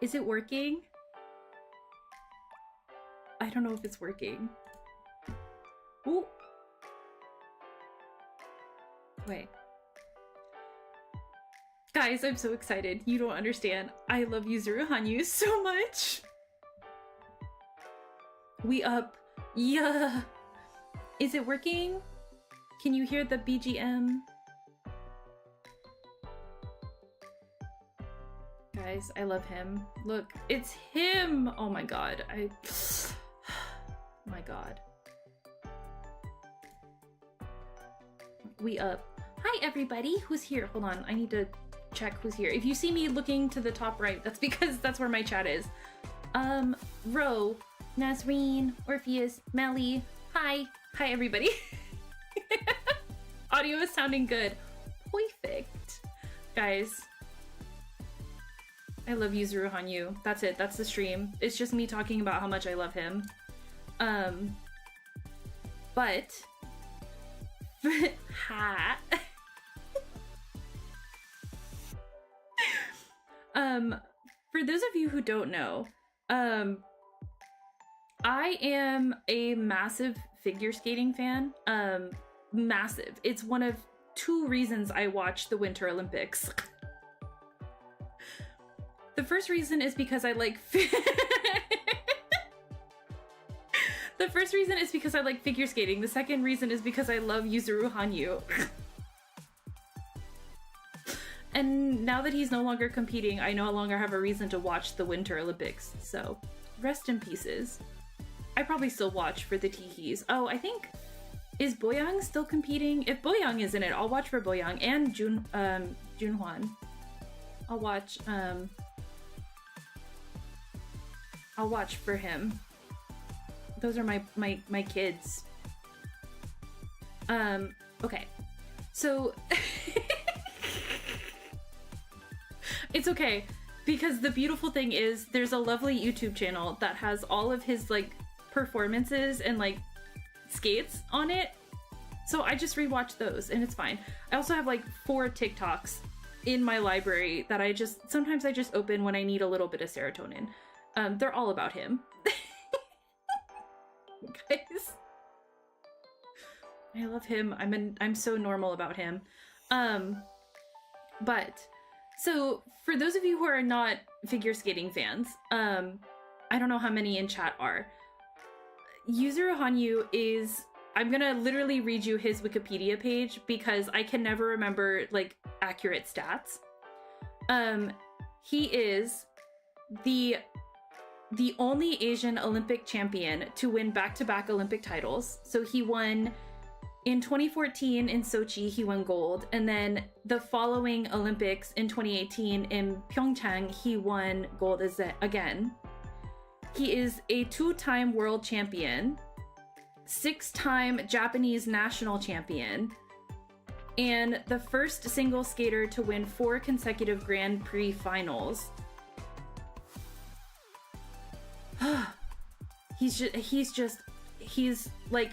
Is it working? I don't know if it's working. Ooh. Wait. Guys, I'm so excited. You don't understand. I love Yuzuru Hanyu so much. We up. Yeah. Is it working? Can you hear the BGM? Guys, I love him. Look, it's him! Oh my god. My god. We up. Hi everybody, who's here? Hold on, I need to check who's here. If you see me looking to the top right, that's because that's where my chat is. Ro, Nazreen, Orpheus, Melly, hi. Hi everybody. Audio is sounding good. Perfect. Guys, I love Yuzuru Hanyu. That's it, that's the stream. It's just me talking about how much I love him. But ha. For those of you who don't know, I am a massive figure skating fan. Massive. It's one of 2 reasons I watch the Winter Olympics. The first reason is because I like The first reason is because I like figure skating. The second reason is because I love Yuzuru Hanyu. And now that he's no longer competing, I no longer have a reason to watch the Winter Olympics. So, rest in pieces. I probably still watch for the Tihis. Oh, I think... Is Boyoung still competing? If Boyoung is in it, I'll watch for Boyoung and Junhwan. I'll watch for him. Those are my kids. Okay. So it's okay, because the beautiful thing is there's a lovely YouTube channel that has all of his like performances and like skates on it. So I just rewatch those and it's fine. I also have like 4 TikToks in my library that sometimes I just open when I need a little bit of serotonin. They're all about him. Guys, I love him. I'm so normal about him. But so for those of you who are not figure skating fans, I don't know how many in chat are. Yuzuru Hanyu is, I'm gonna literally read you his Wikipedia page because I can never remember like accurate stats. He is the only Asian Olympic champion to win back-to-back Olympic titles. So he won in 2014 in Sochi, he won gold. And then the following Olympics in 2018 in Pyeongchang, he won gold again. He is a 2-time world champion, 6-time Japanese national champion, and the first single skater to win 4 consecutive Grand Prix finals. He's like,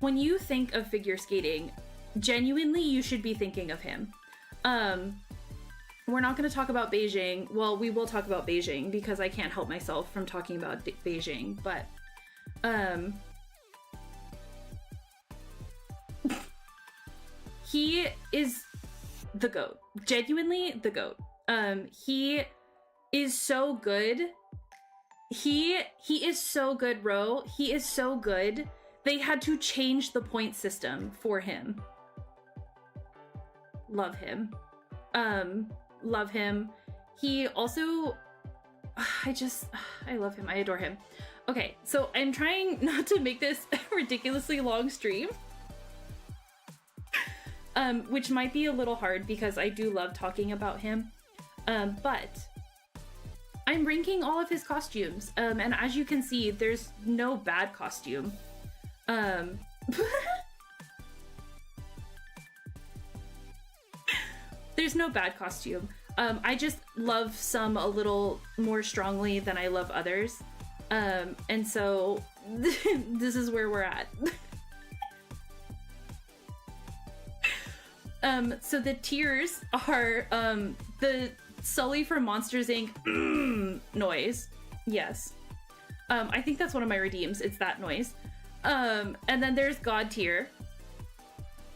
when you think of figure skating, genuinely you should be thinking of him. We're not going to talk about Beijing. Well, we will talk about Beijing because I can't help myself from talking about Beijing, but he is the GOAT. Genuinely the GOAT. He is so good. He is so good, Ro. He is so good. They had to change the point system for him. Love him. Love him. He also, I love him. I adore him. Okay, so I'm trying not to make this a ridiculously long stream. Which might be a little hard because I do love talking about him. But I'm ranking all of his costumes. And as you can see, there's no bad costume. There's no bad costume. I just love some a little more strongly than I love others. And so this is where we're at. So the tiers are, the Sully from Monsters Inc. Noise. Yes. I think that's one of my redeems. It's that noise. And then there's God Tier.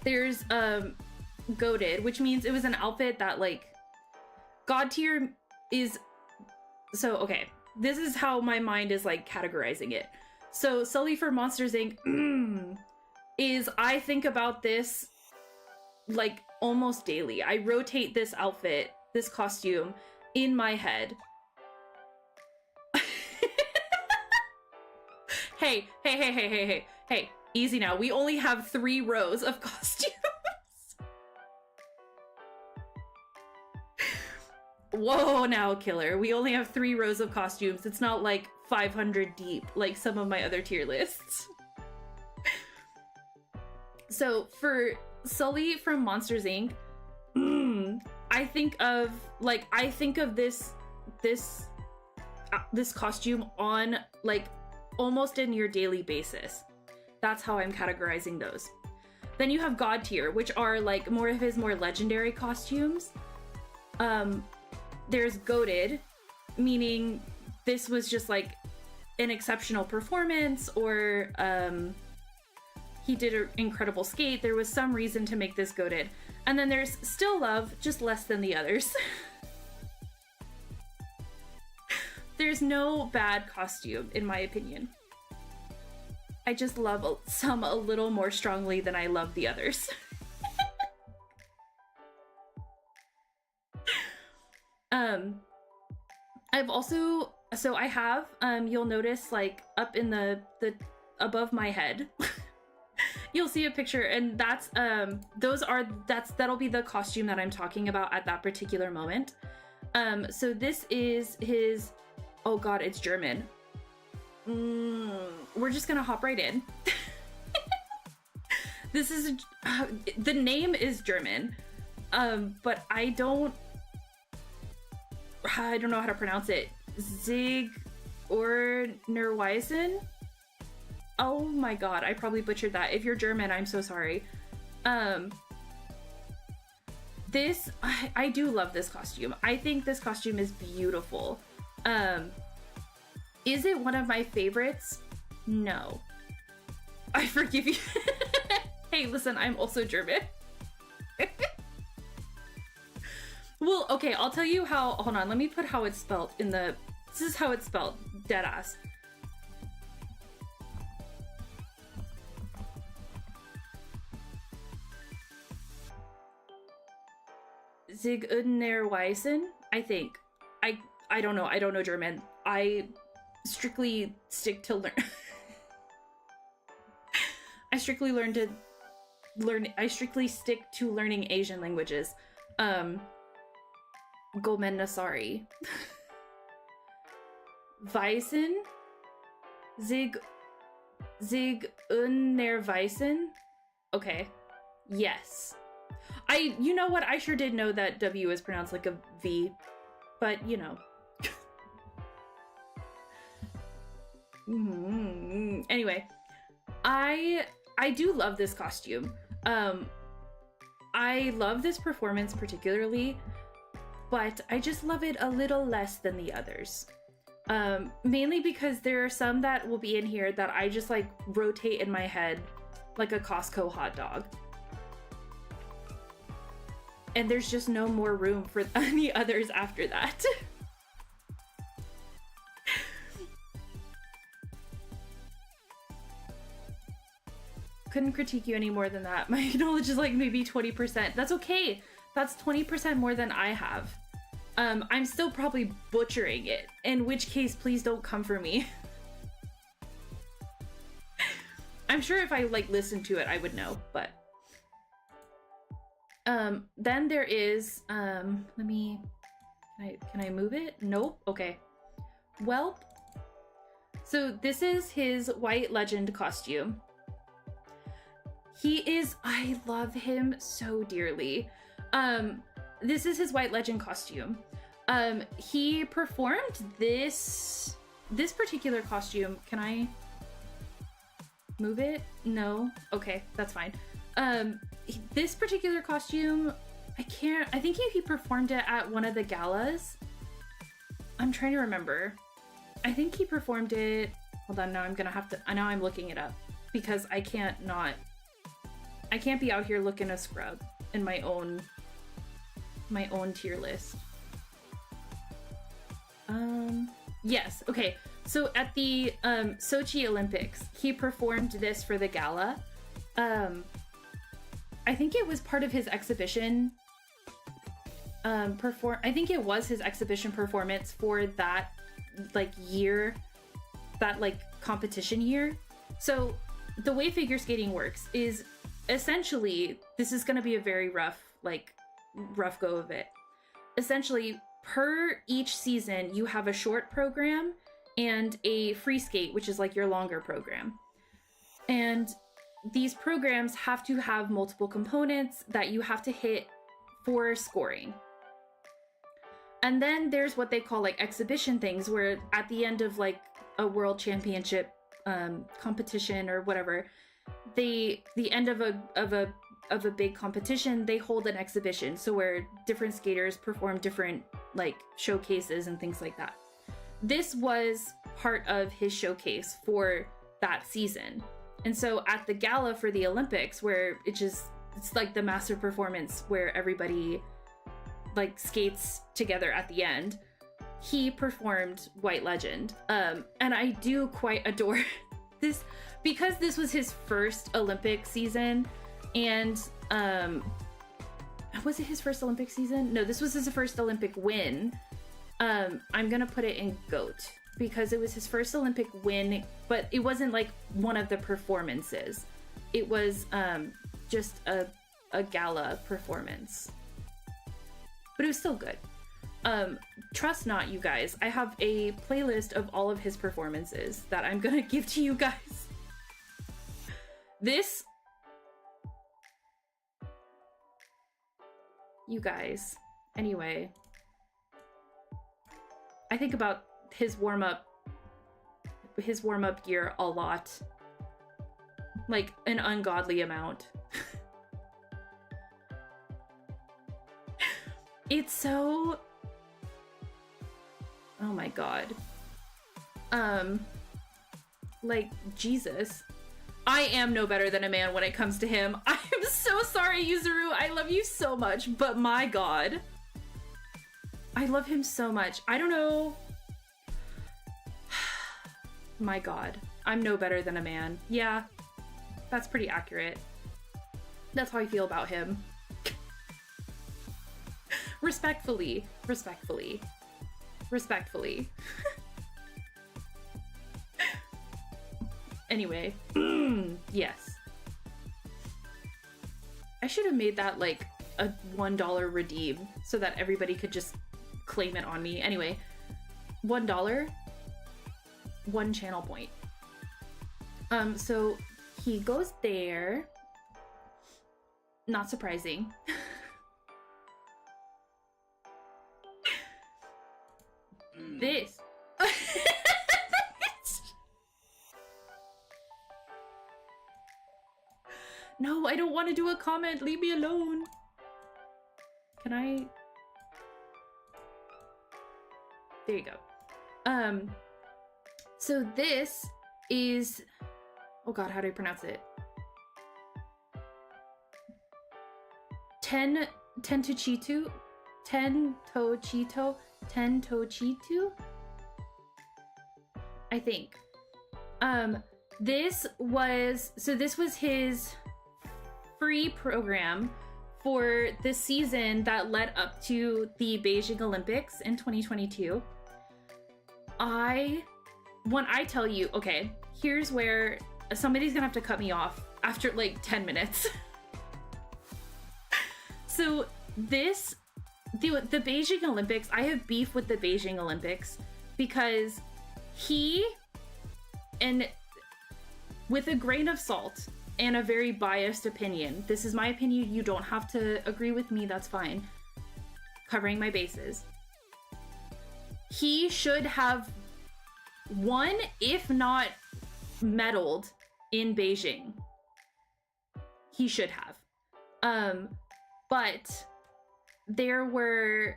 There's Goated, which means it was an outfit that like God Tier is so okay. This is how my mind is like categorizing it. So Sully for Monsters Inc. Is I think about this like almost daily. I rotate this outfit, this costume in my head. Hey, easy now. We only have 3 rows of costumes. Whoa, now, killer. We only have 3 rows of costumes. It's not like 500 deep like some of my other tier lists. So for Sully from Monsters Inc., I think of this costume on like almost a near daily basis. That's how I'm categorizing those. Then you have God Tier, which are like more of his more legendary costumes. There's Goated, meaning this was just like an exceptional performance, or he did an incredible skate. There was some reason to make this Goated. And then there's Still Love, just less than the others. There's no bad costume, in my opinion. I just love some a little more strongly than I love the others. I've also, so I have, you'll notice like up in the above my head, you'll see a picture, and that's, that'll be the costume that I'm talking about at that particular moment. So this is his, oh god, it's German. We're just gonna hop right in. This is, the name is German, but I don't know how to pronounce it. Zig or Nerweisen? Oh my god, I probably butchered that. If you're German, I'm so sorry. This, I do love this costume. I think this costume is beautiful. Is it one of my favorites? No. I forgive you. Hey, listen, I'm also German. Well, okay, I'll tell you how, hold on, let me put how it's spelled in the, this is how it's spelled, deadass. Zigudnerweisen, I think. I don't know, I don't know German. I strictly stick to learn. I strictly stick to learning Asian languages. Gomenna, sorry. Weisen? Zig-un-ner-Weisen? Okay. Yes. You know what? I sure did know that W is pronounced like a V, but you know. Anyway, I do love this costume. I love this performance particularly, but I just love it a little less than the others. Mainly because there are some that will be in here that I just like rotate in my head like a Costco hot dog. And there's just no more room for any others after that. Couldn't critique you any more than that. My knowledge is like maybe 20%. That's okay. That's 20% more than I have. I'm still probably butchering it, in which case please don't come for me. I'm sure if I like listened to it I would know, but then there is let me, can I move it? Nope. Okay. Welp. So this is his White Legend costume. He is, I love him so dearly. This is his White Legend costume. He performed this particular costume. Can I move it? No? Okay, that's fine. This particular costume I think he performed it at one of the galas. I'm trying to remember. I think he performed it. Hold on, now I'm gonna have to. Now I'm looking it up because I can't be out here looking a scrub in my own tier list. Yes, okay. So at the Sochi Olympics, he performed this for the gala. I think it was part of his exhibition I think it was his exhibition performance for that year, that competition year. So the way figure skating works is essentially, this is going to be a very rough go of it. Essentially, per each season, you have a short program and a free skate, which is your longer program. And these programs have to have multiple components that you have to hit for scoring. And then there's what they call exhibition things, where at the end of a world championship competition or whatever, the end of a big competition, they hold an exhibition, so where different skaters perform different showcases and things like that. This was part of his showcase for that season. And so at the gala for the Olympics, where it's the massive performance where everybody skates together at the end, he performed White Legend. And I do quite adore this because this was his first Olympic season. And was it his first Olympic season? No, this was his first Olympic win. I'm gonna put it in GOAT because it was his first Olympic win, but it wasn't one of the performances. It was just a gala performance, but it was still good. Trust not, you guys, I have a playlist of all of his performances that I'm gonna give to you guys. This, you guys, anyway, I think about his warm-up gear a lot, an ungodly amount. It's so, oh my god, Jesus, I am no better than a man when it comes to him. I am so sorry, Yuzuru, I love you so much, but my god, I love him so much. I don't know. My god, I'm no better than a man. Yeah, that's pretty accurate. That's how I feel about him. Respectfully. Anyway, yes. I should have made that a $1 redeem so that everybody could just claim it on me. Anyway, $1, 1 channel point. So he goes there. Not surprising. This. No, I don't want to do a comment. Leave me alone. Can I? There you go. So this is, oh god, how do I pronounce it? Tentochitu? Tentochitu? I think. This was his free program for the season that led up to the Beijing Olympics in 2022. When I tell you, okay, here's where somebody's gonna have to cut me off after 10 minutes. So the Beijing Olympics, I have beef with the Beijing Olympics because and with a grain of salt and a very biased opinion, this is my opinion, you don't have to agree with me, that's fine, covering my bases, he should have won, if not medaled, in Beijing. He should have. But there were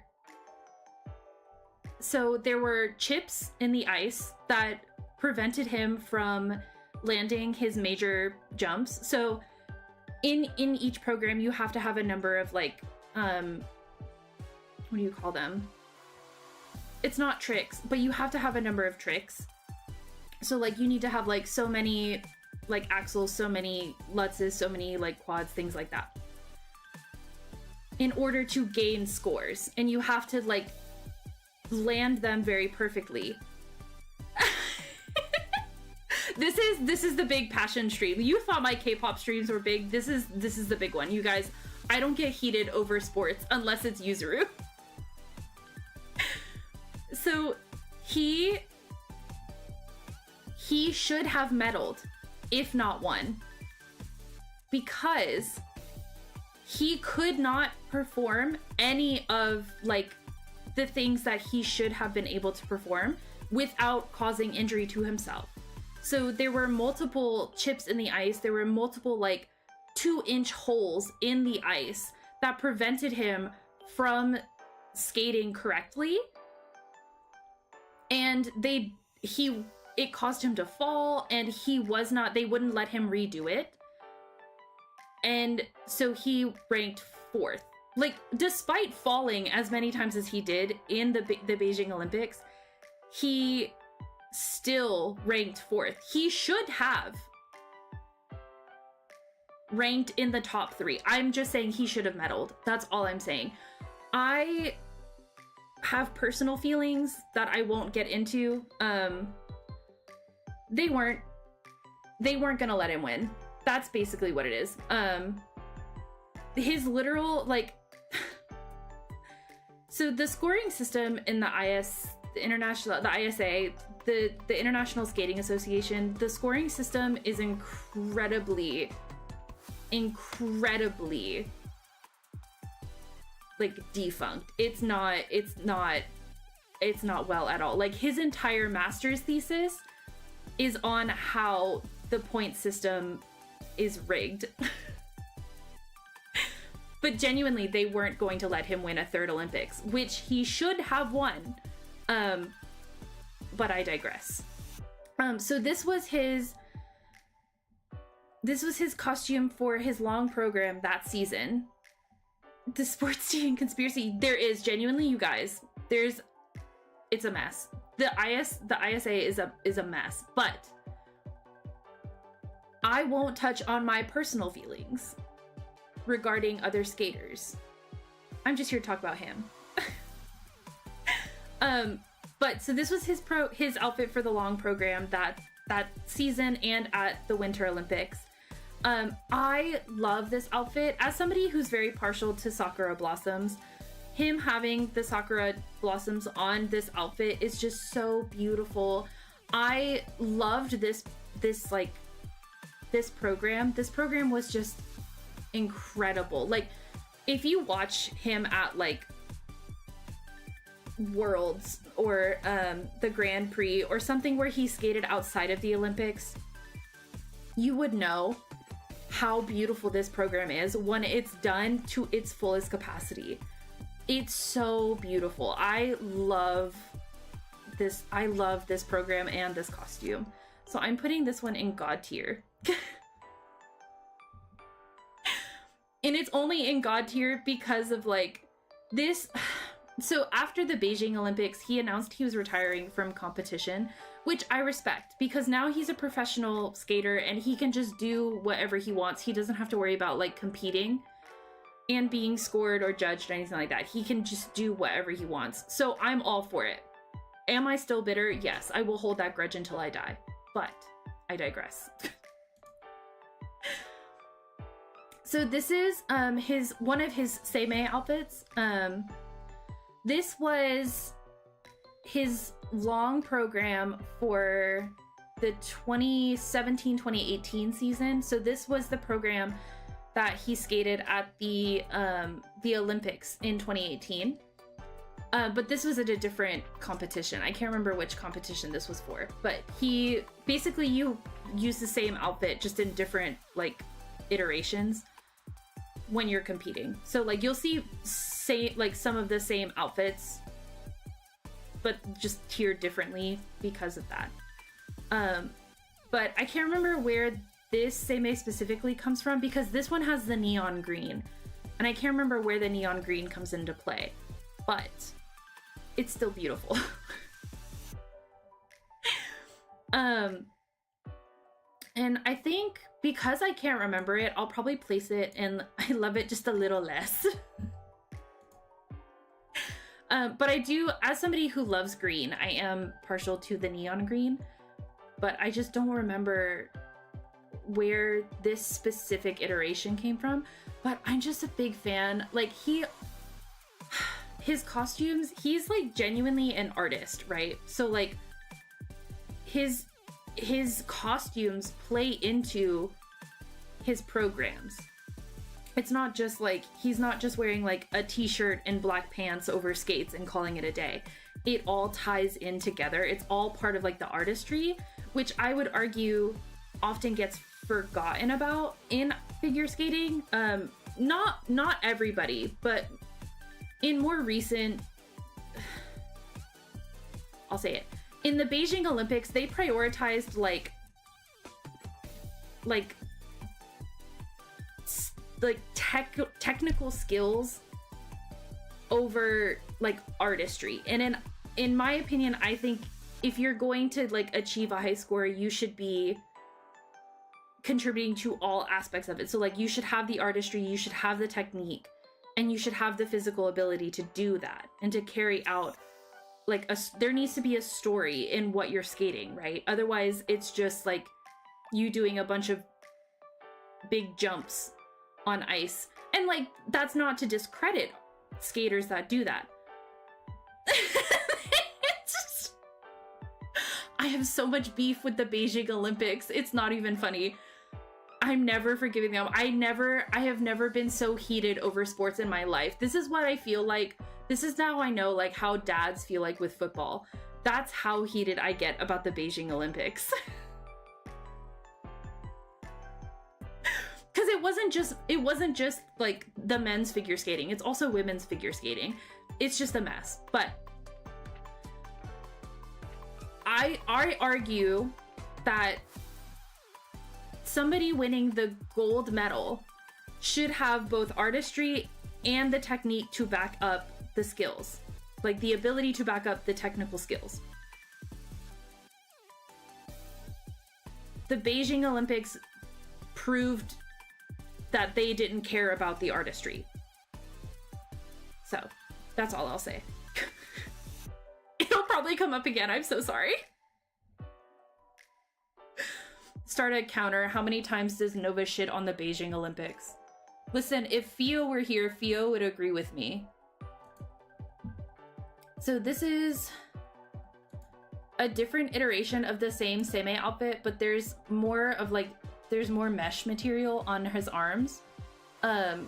chips in the ice that prevented him from landing his major jumps. So in each program, you have to have a number of like, what do you call them? It's not tricks, but you have to have a number of tricks. So like you need to have like so many like axles, so many lutzes, so many like quads, things like that, in order to gain scores. And you have to like land them very perfectly. This is the big passion stream. You thought my K-pop streams were big. This is the big one. You guys, I don't get heated over sports unless it's Yuzuru. So he should have medaled, if not won, because he could not perform any of like the things that he should have been able to perform without causing injury to himself. So there were multiple chips in the ice. There were multiple like 2-inch holes in the ice that prevented him from skating correctly. And it caused him to fall, and they wouldn't let him redo it. And so he ranked 4th. Like, despite falling as many times as he did in the Beijing Olympics, he still ranked 4th. He should have ranked in the top 3. I'm just saying he should have medaled. That's all I'm saying. I have personal feelings that I won't get into. They weren't gonna let him win. That's basically what it is. His literal like so the scoring system in the ISA, the International Skating Association, the scoring system is incredibly like defunct. It's not well at all. Like his entire master's thesis is on how the point system is rigged. But genuinely, they weren't going to let him win a 3rd Olympics, which he should have won. But I digress. So this was his costume for his long program that season. The sports team conspiracy, there is genuinely, you guys, it's a mess. The ISA is a mess, but I won't touch on my personal feelings regarding other skaters. I'm just here to talk about him. But so this was his outfit for the long program that season and at the Winter Olympics. I love this outfit. As somebody who's very partial to Sakura blossoms, him having the Sakura blossoms on this outfit is just so beautiful. I loved this program. This program was just incredible. Like, if you watch him at like Worlds or the Grand Prix or something where he skated outside of the Olympics, you would know how beautiful this program is when it's done to its fullest capacity. It's so beautiful. I love this program and this costume. So I'm putting this one in God tier. And it's only in God tier because of like this. So after the Beijing Olympics, he announced he was retiring from competition, which I respect because now he's a professional skater and he can just do whatever he wants. He doesn't have to worry about like competing and being scored or judged or anything like that. He can just do whatever he wants. So I'm all for it. Am I still bitter? Yes, I will hold that grudge until I die. But I digress. So this is one of his Seimei outfits. This was his long program for the 2017-2018 season. So this was the program that he skated at the Olympics in 2018. But this was at a different competition. I can't remember which competition this was for. But you use the same outfit just in different like iterations when you're competing. So like you'll see like some of the same outfits, but just tiered differently because of that. But I can't remember where this seimei specifically comes from, because this one has the neon green, and I can't remember where the neon green comes into play, but it's still beautiful. And I think because I can't remember it, I'll probably place it in I love it just a little less. But I do, as somebody who loves green, I am partial to the neon green, but I just don't remember where this specific iteration came from. But I'm just a big fan. Like, his costumes, he's like genuinely an artist, right? So like his costumes play into his programs. It's not just like, he's not just wearing like a t-shirt and black pants over skates and calling it a day. It all ties in together. It's all part of like the artistry, which I would argue often gets forgotten about in figure skating. Not everybody, but in more recent, I'll say it, in the Beijing Olympics, they prioritized like technical skills over like artistry. And in my opinion, I think if you're going to like achieve a high score, you should be contributing to all aspects of it. So like you should have the artistry, you should have the technique, and you should have the physical ability to do that and to carry out like there needs to be a story in what you're skating, right? Otherwise it's just like you doing a bunch of big jumps on ice. And like, that's not to discredit skaters that do that. I have so much beef with the Beijing Olympics. It's not even funny. I'm never forgiving them. I have never been so heated over sports in my life. This is what I feel like. This is now I know like how dads feel like with football. That's how heated I get about the Beijing Olympics. Because it wasn't just like the men's figure skating. It's also women's figure skating. It's just a mess. But I argue that somebody winning the gold medal should have both artistry and the technique to back up the skills. Like the ability to back up the technical skills. The Beijing Olympics proved that they didn't care about the artistry. So, that's all I'll say. It'll probably come up again, I'm so sorry. Start a counter. How many times does Nova shit on the Beijing Olympics? Listen, if Fio were here, Fio would agree with me. So this is a different iteration of the same seimei outfit, but there's more of like, there's more mesh material on his arms. And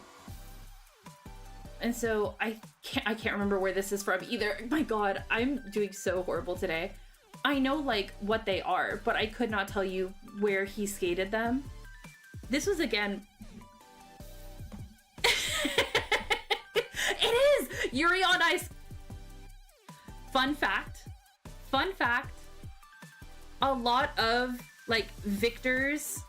so I can't remember where this is from either. My God, I'm doing so horrible today. I know like what they are, but I could not tell you where he skated them. This was again. It is Yuri on Ice. Fun fact. A lot of like Victor's,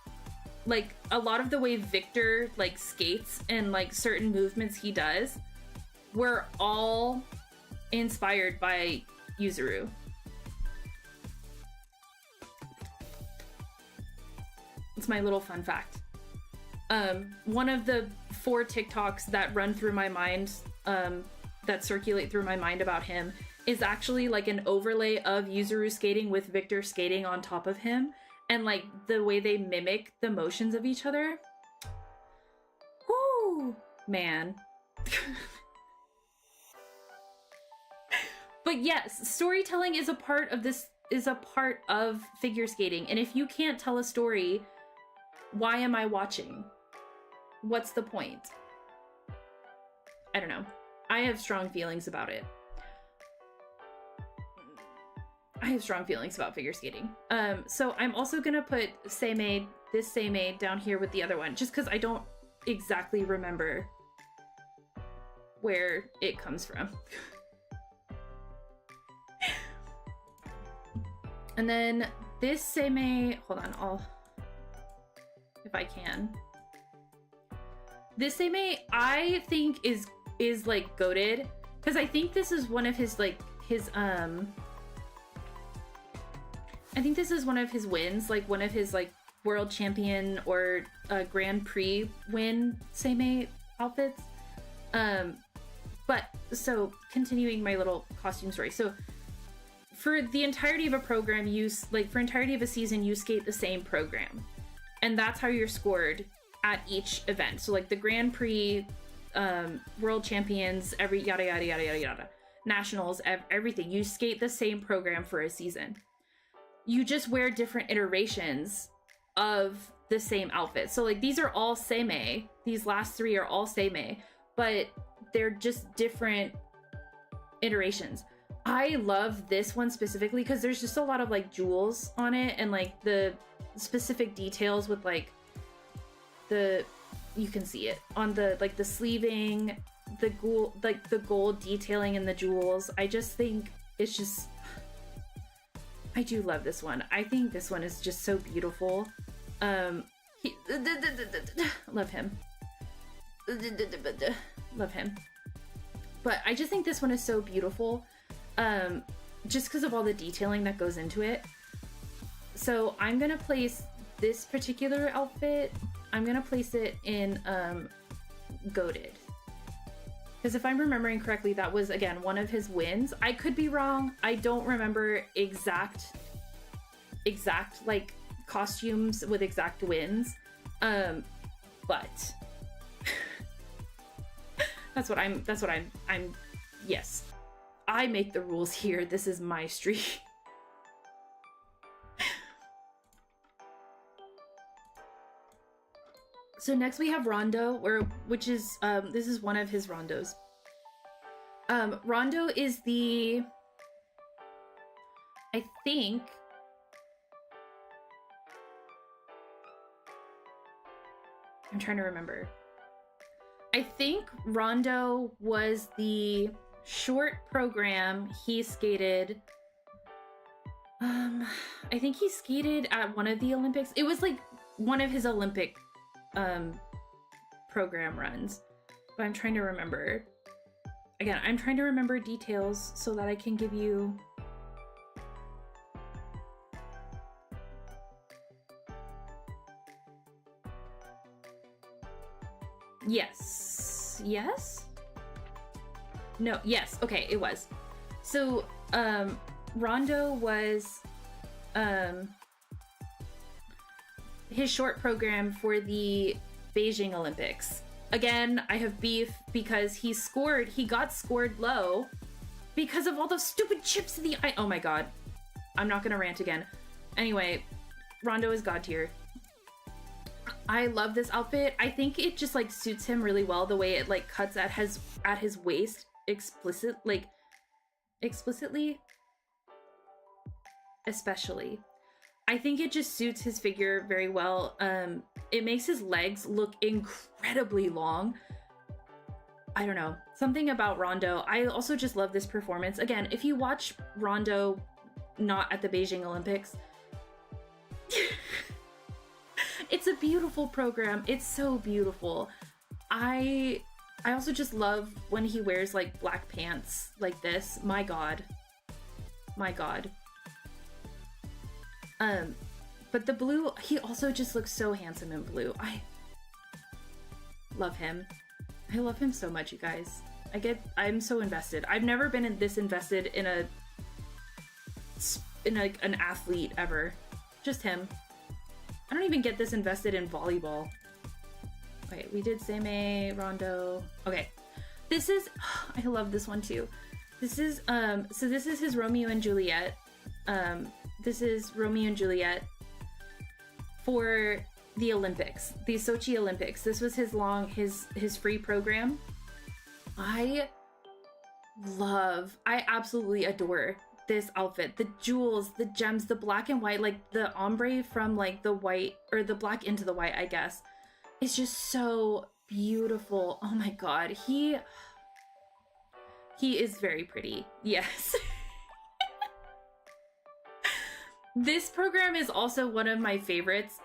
like a lot of the way Victor like skates and like certain movements he does were all inspired by Yuzuru. It's my little fun fact. One of the 4 TikToks that run through my mind, that circulate through my mind about him, is actually like an overlay of Yuzuru skating with Victor skating on top of him, and like the way they mimic the motions of each other. Whoo, man. But yes, storytelling is a part of this, is a part of figure skating. And if you can't tell a story, why am I watching? What's the point? I don't know. I have strong feelings about it. I have strong feelings about figure skating. So I'm also gonna put seimei, this seimei down here with the other one, just because I don't exactly remember where it comes from. And then this Seimei, hold on, I'll, if I can. This Seimei, I think is like goated, because I think this is one of his like I think this is one of his wins, like one of his like world champion or Grand Prix win Seimei outfits. But so continuing my little costume story. So for the entirety of a program, for entirety of a season, you skate the same program. And that's how you're scored at each event. So like the Grand Prix, world champions, every yada yada yada yada yada, nationals, everything. You skate the same program for a season. You just wear different iterations of the same outfit. So like these are all Seimei. These last three are all Seimei, but they're just different iterations. I love this one specifically because there's just a lot of like jewels on it, and like the specific details with like you can see it on the like the sleeving, the gold detailing and the jewels. I just think it's just, I do love this one. I think this one is just so beautiful. Love him. Love him. But I just think this one is so beautiful. Just because of all the detailing that goes into it. So I'm gonna place this particular outfit, I'm gonna place it in goated. Because if I'm remembering correctly, that was again one of his wins. I could be wrong. I don't remember exact like costumes with exact wins. But that's what I'm yes. I make the rules here. This is my street. So next we have Rondo, which is this is one of his rondos. Rondo is the, I think, I'm trying to remember. I think Rondo was the short program he skated. I think he skated at one of the Olympics. It was like one of his Olympic program runs, but I'm trying to remember. Again, I'm trying to remember details so that I can give you yes no yes okay, it was. So Rondo was his short program for the Beijing Olympics. Again, I have beef because he got scored low because of all those stupid chips in the eye. Oh my god. I'm not gonna rant again. Anyway, Rondo is god tier. I love this outfit. I think it just like suits him really well, the way it like cuts at his waist explicitly. Especially. I think it just suits his figure very well. It makes his legs look incredibly long. I don't know. Something about Rondo. I also just love this performance. Again, if you watch Rondo not at the Beijing Olympics, it's a beautiful program. It's so beautiful. I also just love when he wears like black pants like this. My god. My god. But the blue, he also just looks so handsome in blue. I love him. I love him so much, you guys. I'm so invested. I've never been this invested in an athlete ever. Just him. I don't even get this invested in volleyball. Okay, we did Seimei, Rondo. Okay. This is, I love this one too. This is, so this is his Romeo and Juliet. This is Romeo and Juliet for the Olympics, the Sochi Olympics. This was his free program. I absolutely adore this outfit. The jewels, the gems, the black and white, like the ombre from like the white or the black into the white, I guess. It's just so beautiful. Oh my god. He is very pretty. Yes. This program is also one of my favorites.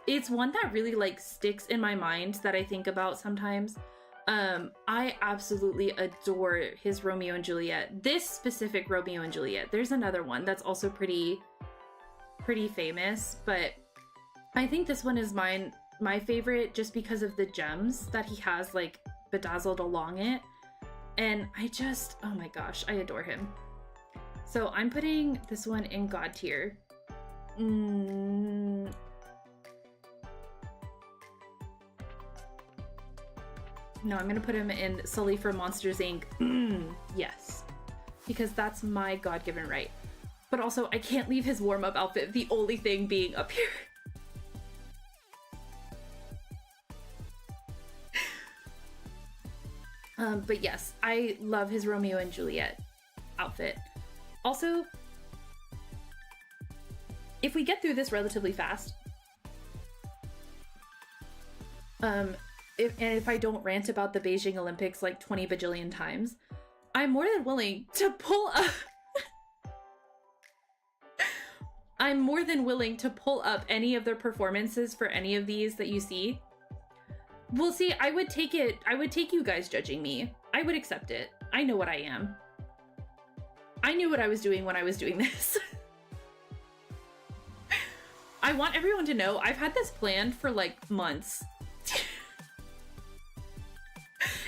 It's one that really like sticks in my mind that I think about sometimes. I absolutely adore his Romeo and Juliet. This specific Romeo and Juliet. There's another one that's also pretty famous, but I think this one is my favorite just because of the gems that he has like bedazzled along it. And I just, oh my gosh, I adore him. So I'm putting this one in God tier. No, I'm gonna put him in Sully from Monsters Inc. Yes, because that's my God-given right. But also, I can't leave his warm-up outfit, the only thing being up here. But yes, I love his Romeo and Juliet outfit. Also, if we get through this relatively fast, if I don't rant about the Beijing Olympics like 20 bajillion times, I'm more than willing to pull up. I'm more than willing to pull up any of their performances for any of these that you see. Well, see, I would take you guys judging me. I would accept it. I know what I am. I knew what I was doing when I was doing this. I want everyone to know I've had this planned for like months.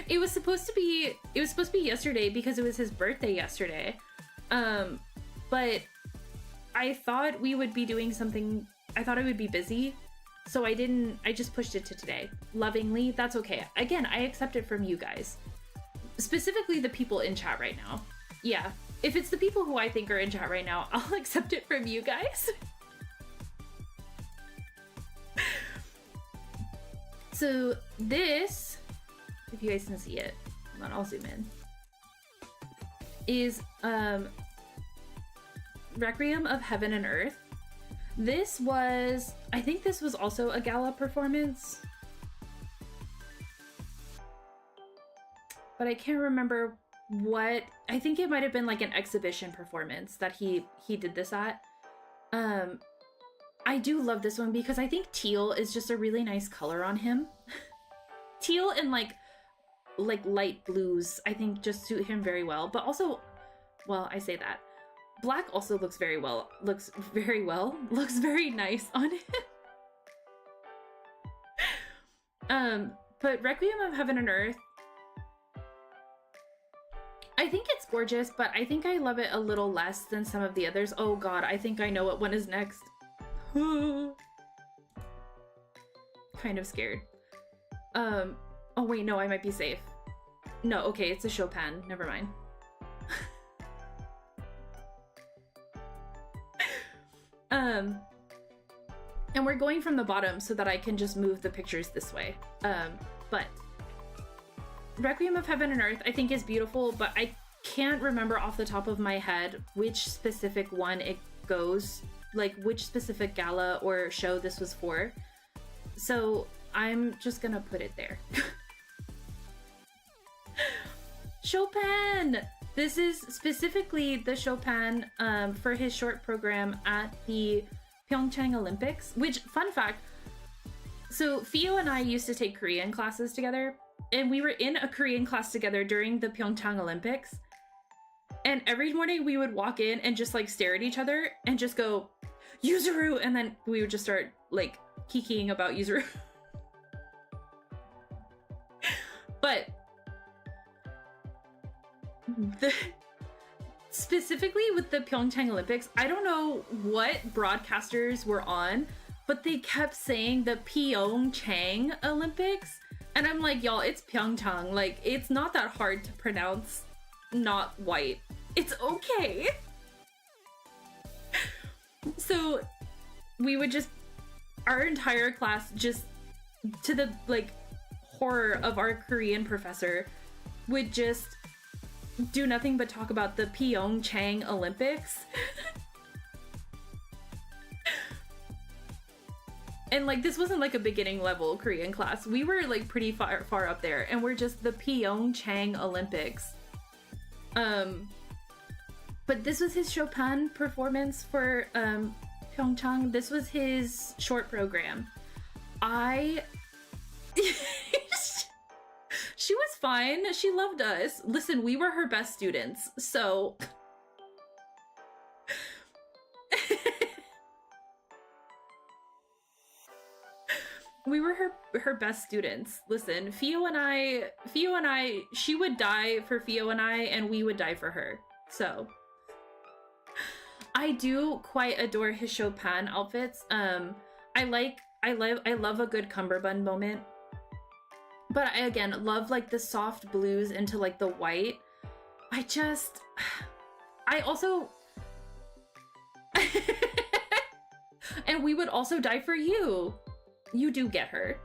It was supposed to be yesterday because it was his birthday yesterday. But I thought we would be doing something. I thought I would be busy. So I just pushed it to today. Lovingly, that's okay. Again, I accept it from you guys. Specifically the people in chat right now. Yeah, if it's the people who I think are in chat right now, I'll accept it from you guys. So this, if you guys can see it, hold on, I'll zoom in, is Requiem of Heaven and Earth. This was, I think this was also a gala performance, but I can't remember what. I think it might have been like an exhibition performance that he did this at. I do love this one because I think teal is just a really nice color on him. Teal and like light blues, I think just suit him very well, but also, well, I say that. Black also looks very nice on him. But Requiem of Heaven and Earth, I think it's gorgeous, but I think I love it a little less than some of the others. Oh god, I think I know what one is next. Kind of scared. Oh wait, no, I might be safe. No, okay, it's a Chopin, never mind. And we're going from the bottom so that I can just move the pictures this way. But Requiem of Heaven and Earth I think is beautiful, but I can't remember off the top of my head which specific one it goes, like which specific gala or show this was for. So I'm just gonna put it there. Chopin! This is specifically the Chopin for his short program at the Pyeongchang Olympics, which, fun fact, so Fio and I used to take Korean classes together, and we were in a Korean class together during the Pyeongchang Olympics, and every morning we would walk in and just like stare at each other and just go, Yuzuru! And then we would just start like kikiing about Yuzuru. But specifically with the Pyeongchang Olympics, I don't know what broadcasters were on, but they kept saying the Pyeongchang Olympics, and I'm like, y'all, it's Pyeongchang. Like, it's not that hard to pronounce. Not white. It's okay. So we would just, our entire class, just to the like horror of our Korean professor, would just do nothing but talk about the Pyeongchang Olympics. And like, this wasn't like a beginning level Korean class. We were like pretty far up there, and we're just the Pyeongchang Olympics. But this was his Chopin performance for Pyeongchang. This was his short program. She was fine. She loved us. Listen, we were her best students, so we were her best students. Listen, Fio and I, she would die for Fio and I, and we would die for her. So I do quite adore his Chopin outfits. I love a good cummerbund moment. But I, again, love like the soft blues into like the white. I also and we would also die for you. You do get her.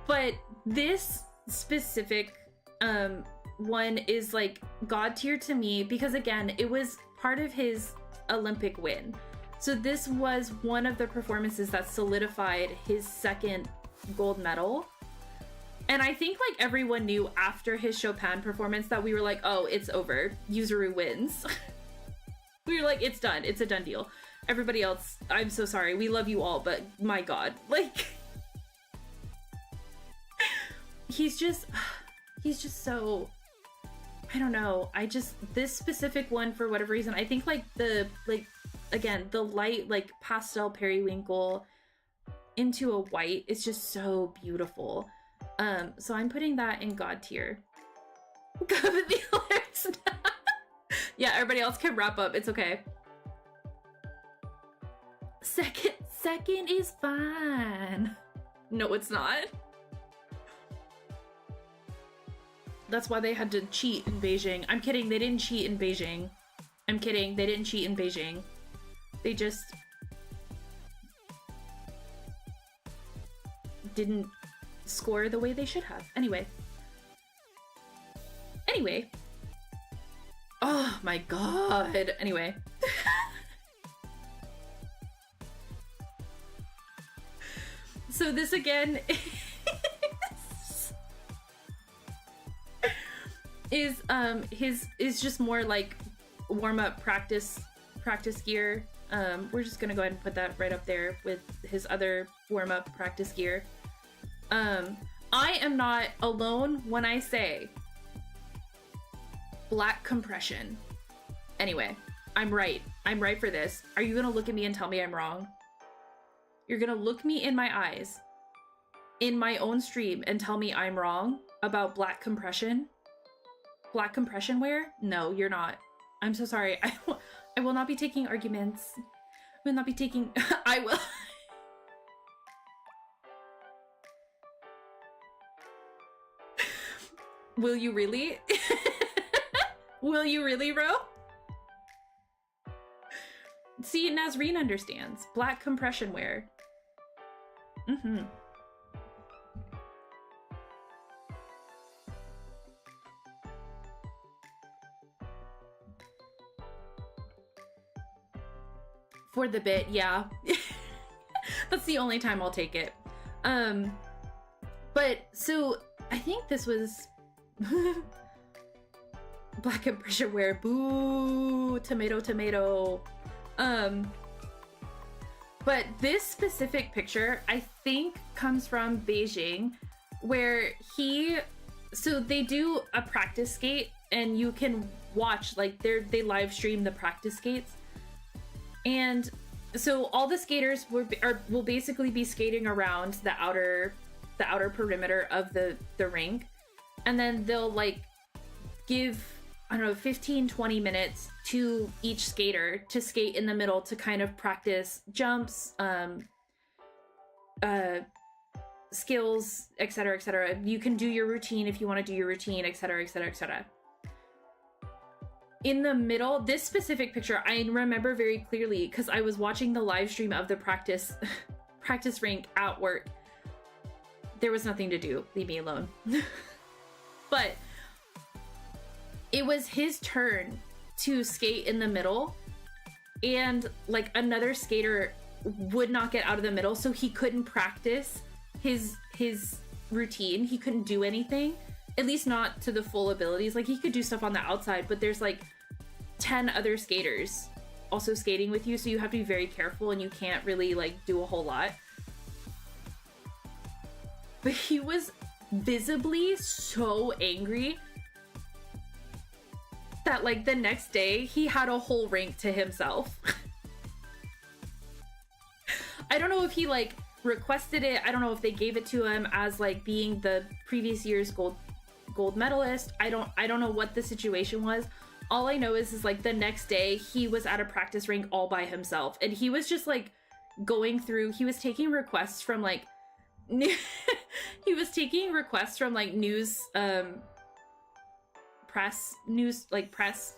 But this specific one is like god tier to me because again, it was part of his Olympic win. So this was one of the performances that solidified his second gold medal. And I think like everyone knew after his Chopin performance that we were like, oh, it's over. Yuzuru wins. We were like, it's done. It's a done deal. Everybody else, I'm so sorry. We love you all, but my God, like he's just so, I don't know. This specific one, for whatever reason, I think like again, the light, like pastel periwinkle into a white is just so beautiful. So I'm putting that in god tier. Yeah, everybody else can wrap up. It's okay. Second is fine. No, it's not. That's why they had to cheat in Beijing. I'm kidding, they didn't cheat in Beijing. I'm kidding, they didn't cheat in Beijing. They just didn't score the way they should have. Anyway. Oh my god. Anyway. So this again is just more like warm-up practice gear. We're just gonna go ahead and put that right up there with his other warm-up practice gear. I am not alone when I say black compression. Anyway, I'm right for this. Are you gonna look at me and tell me I'm wrong? You're gonna look me in my eyes in my own stream and tell me I'm wrong about black compression? Black compression wear? No, you're not. I'm so sorry. I will not be taking arguments. I will not be taking... I will... Will you really? Will you really, bro? See, Nazreen understands. Black compression wear. Mm-hmm. For the bit, yeah. That's the only time I'll take it. But, so, I think this was... black compression wear. Boo! Tomato. But this specific picture, I think, comes from Beijing, where so they do a practice skate, and you can watch, like, they live stream the practice skates. And so all the skaters will basically be skating around the outer perimeter of the rink. And then they'll, like, give, I don't know, 15-20 minutes to each skater to skate in the middle to kind of practice jumps, skills, etc. You can do your routine if you want to do your routine, etc. In the middle, this specific picture, I remember very clearly because I was watching the live stream of the practice rink at work. There was nothing to do. Leave me alone. But it was his turn to skate in the middle, and like another skater would not get out of the middle, so he couldn't practice his routine. He couldn't do anything, at least not to the full abilities. Like, he could do stuff on the outside, but there's like 10 other skaters also skating with you, so you have to be very careful and you can't really like do a whole lot. But he was visibly so angry that like the next day he had a whole rink to himself. I don't know if he like requested it. I don't know if they gave it to him as like being the previous year's gold medalist. I don't know what the situation was. All I know is like the next day he was at a practice rink all by himself, and he was just like going through, he was taking requests from like he was taking requests from like press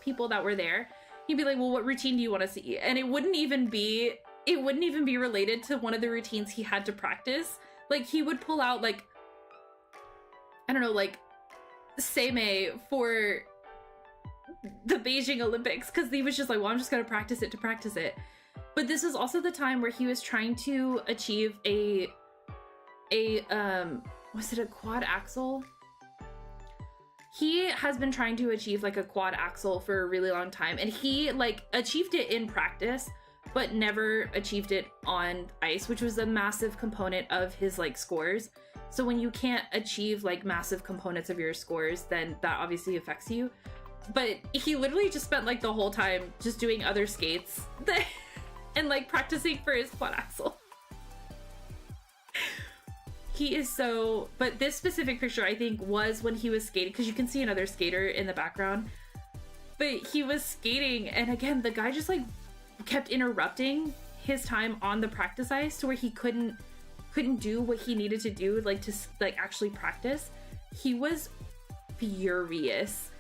people that were there. He'd be like, well, what routine do you want to see? And it wouldn't even be related to one of the routines he had to practice. Like, he would pull out like, I don't know, like Seimei for the Beijing Olympics, because he was just like, well, I'm just gonna practice it to practice it. But this was also the time where he was trying to achieve a was it a quad axel? He has been trying to achieve like a quad axel for a really long time, and he like achieved it in practice but never achieved it on ice, which was a massive component of his like scores. So when you can't achieve like massive components of your scores, then that obviously affects you. But he literally just spent like the whole time just doing other skates and like practicing for his quad axel. He is so, but this specific picture I think was when he was skating, because you can see another skater in the background, but he was skating, and again the guy just like kept interrupting his time on the practice ice to where he couldn't do what he needed to do, like to like actually practice. He was furious,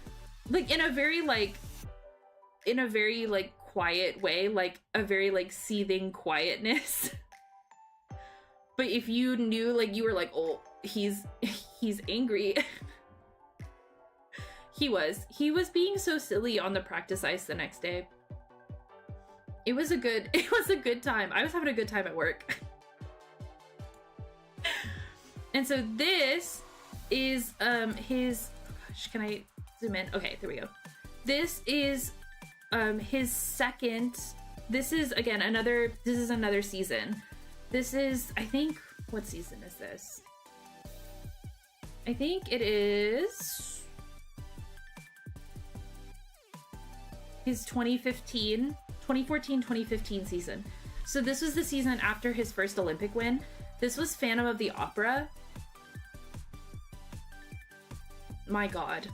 like in a very quiet way, like a very like seething quietness. But if you knew, like, you were like, oh, he's angry. He was being so silly on the practice ice the next day. It was a good time. I was having a good time at work. And so this is his, oh gosh, can I zoom in? Okay, there we go. This is his second, this is another season. This is, I think, what season is this? I think it is his 2014-2015 season. So this was the season after his first Olympic win. This was Phantom of the Opera. My God.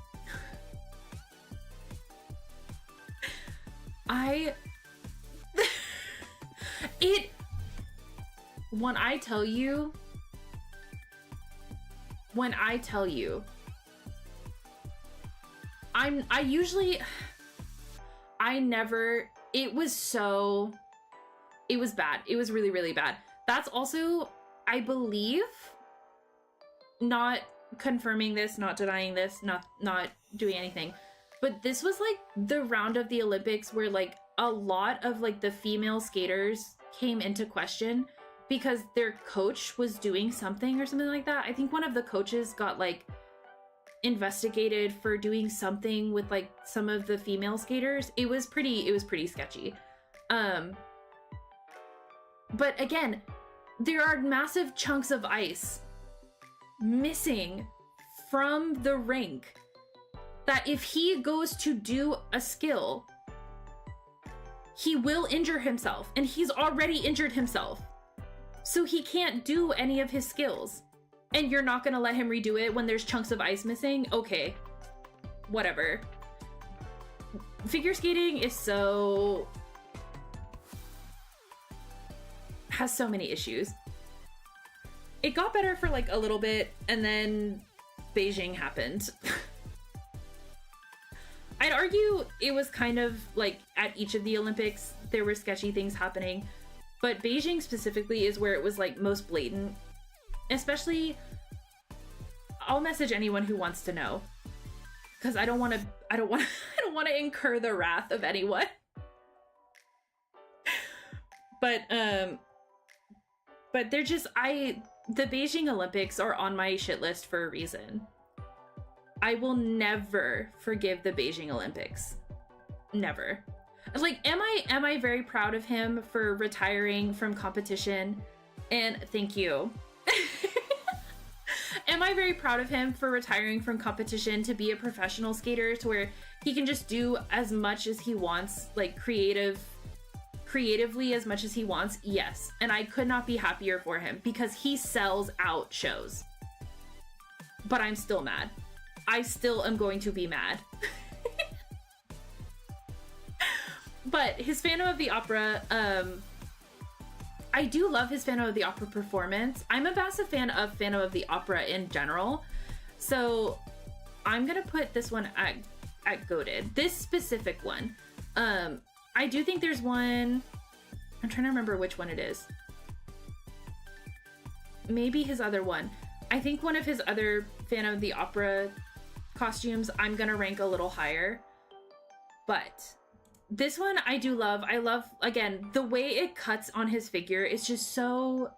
When I tell you, it was bad. It was really, really bad. That's also, I believe, not confirming this, not denying this, not doing anything, but this was like the round of the Olympics where like a lot of like the female skaters came into question because their coach was doing something or something like that. I think one of the coaches got like investigated for doing something with like some of the female skaters. It was pretty sketchy. But again, there are massive chunks of ice missing from the rink that if he goes to do a skill, he will injure himself, and he's already injured himself. So he can't do any of his skills. And you're not gonna let him redo it when there's chunks of ice missing? Okay, whatever. Figure skating is has so many issues. It got better for like a little bit, and then Beijing happened. I'd argue it was kind of like at each of the Olympics, there were sketchy things happening, but Beijing specifically is where it was like most blatant. Especially, I'll message anyone who wants to know, because I don't want to incur the wrath of anyone. But they're just, the Beijing Olympics are on my shit list for a reason. I will never forgive the Beijing Olympics. Never. Like, am I very proud of him for retiring from competition? And thank you. Am I very proud of him for retiring from competition to be a professional skater, to where he can just do as much as he wants, like creatively as much as he wants? Yes. And I could not be happier for him, because he sells out shows. But I'm still mad. I still am going to be mad. But his Phantom of the Opera, I do love his Phantom of the Opera performance. I'm a massive fan of Phantom of the Opera in general. So I'm gonna put this one at goated. This specific one. I do think there's one, I'm trying to remember which one it is. Maybe his other one. I think one of his other Phantom of the Opera costumes I'm gonna rank a little higher. But this one I do love. I love, again, the way it cuts on his figure is just so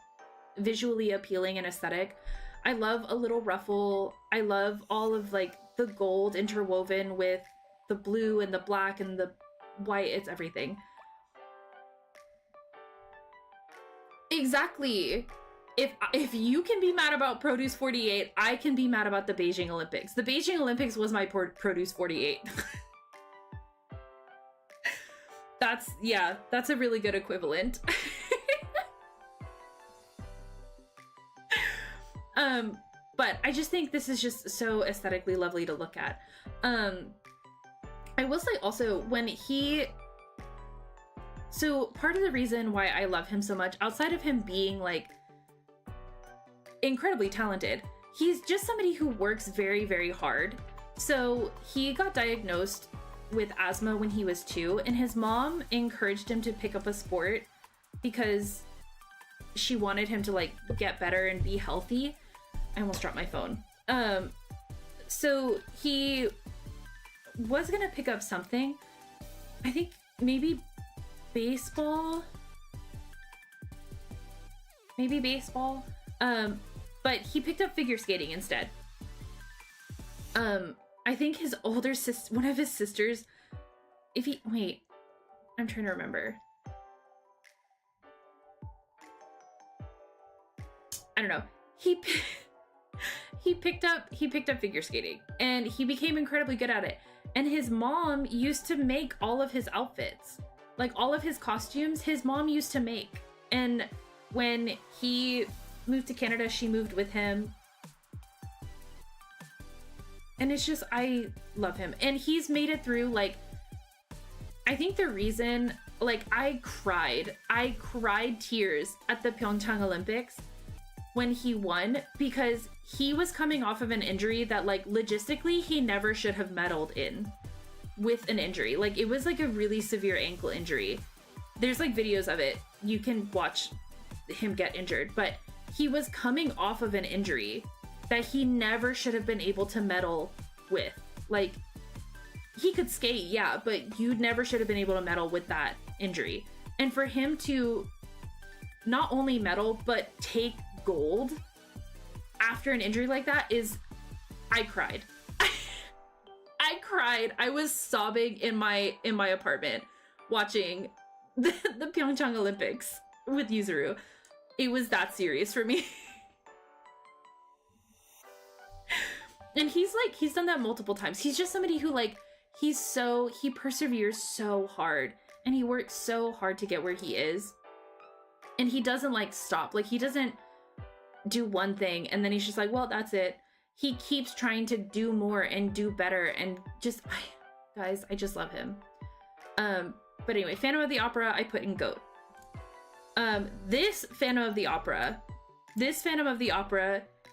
visually appealing and aesthetic. I love a little ruffle. I love all of like the gold interwoven with the blue and the black and the white. It's everything. Exactly. If you can be mad about Produce 48, I can be mad about the Beijing Olympics. The Beijing Olympics was my Produce 48. That's a really good equivalent. But I just think this is just so aesthetically lovely to look at. I will say also, so part of the reason why I love him so much, outside of him being like incredibly talented, he's just somebody who works very, very hard. So he got diagnosed with asthma when he was 2, and his mom encouraged him to pick up a sport because she wanted him to like get better and be healthy. I almost dropped my phone. So he was gonna pick up something. I think maybe baseball. But he picked up figure skating instead. I think his older sister, one of his sisters, I'm trying to remember. I don't know. He picked up figure skating, and he became incredibly good at it. And his mom used to make all of his outfits, like all of his costumes, his mom used to make. And when he moved to Canada, she moved with him. And it's just, I love him. And he's made it through, like, I think the reason, like, I cried tears at the Pyeongchang Olympics when he won, because he was coming off of an injury that, like, logistically he never should have medaled in with an injury. Like, it was like a really severe ankle injury. There's like videos of it. You can watch him get injured, but he was coming off of an injury that he never should have been able to medal with. Like, he could skate, yeah, but you never should have been able to medal with that injury. And for him to not only medal, but take gold after an injury like that I cried. I cried. I was sobbing in my apartment watching the Pyeongchang Olympics with Yuzuru. It was that serious for me. And he's done that multiple times. He's just somebody who, like, he perseveres so hard, and he works so hard to get where he is. And he doesn't, like, stop. Like, he doesn't do one thing and then he's just like, well, that's it. He keeps trying to do more and do better, and just, guys, I just love him. But anyway, Phantom of the Opera, I put in GOAT. This Phantom of the Opera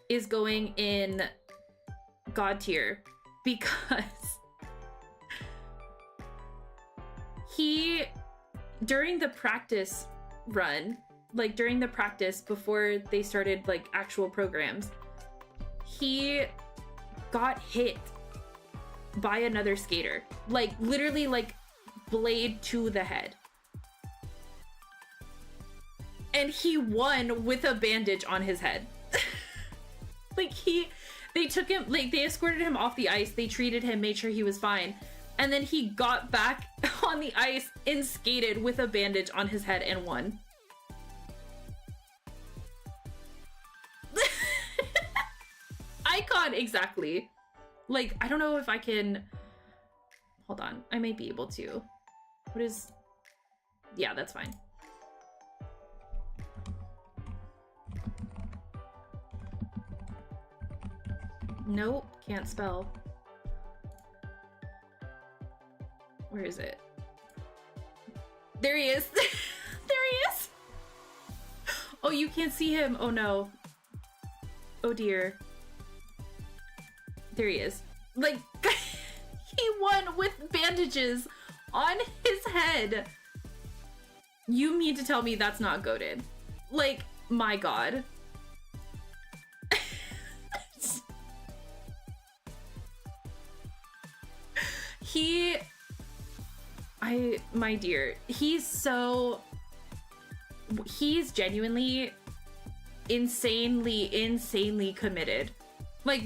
is going in God tier, because during the practice run, like during the practice before they started like actual programs, he got hit by another skater, like literally like blade to the head. And he won with a bandage on his head. Like they took him, like they escorted him off the ice, they treated him, made sure he was fine, and then he got back on the ice and skated with a bandage on his head and won. Icon, exactly. Like, I don't know if I can, hold on, I may be able to. What is, yeah, that's fine. Nope, can't spell. Where is it? There he is. There he is. Oh, you can't see him. Oh no. Oh dear. There he is. Like, he won with bandages on his head. You mean to tell me that's not goated? Like, my god. My dear, he's genuinely insanely committed. Like,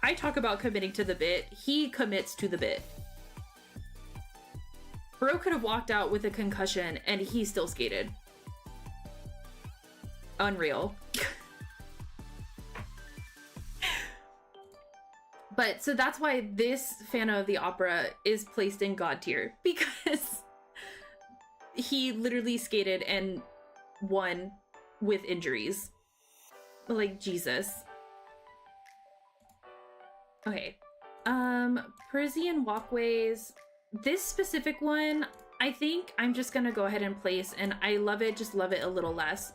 I talk about committing to the bit, he commits to the bit. Bro could have walked out with a concussion and he still skated. Unreal. But so that's why this Phantom of the Opera is placed in God tier, because he literally skated and won with injuries. Like, Jesus. Okay. Parisian Walkways. This specific one, I think I'm just gonna go ahead and place, and I love it, just love it a little less,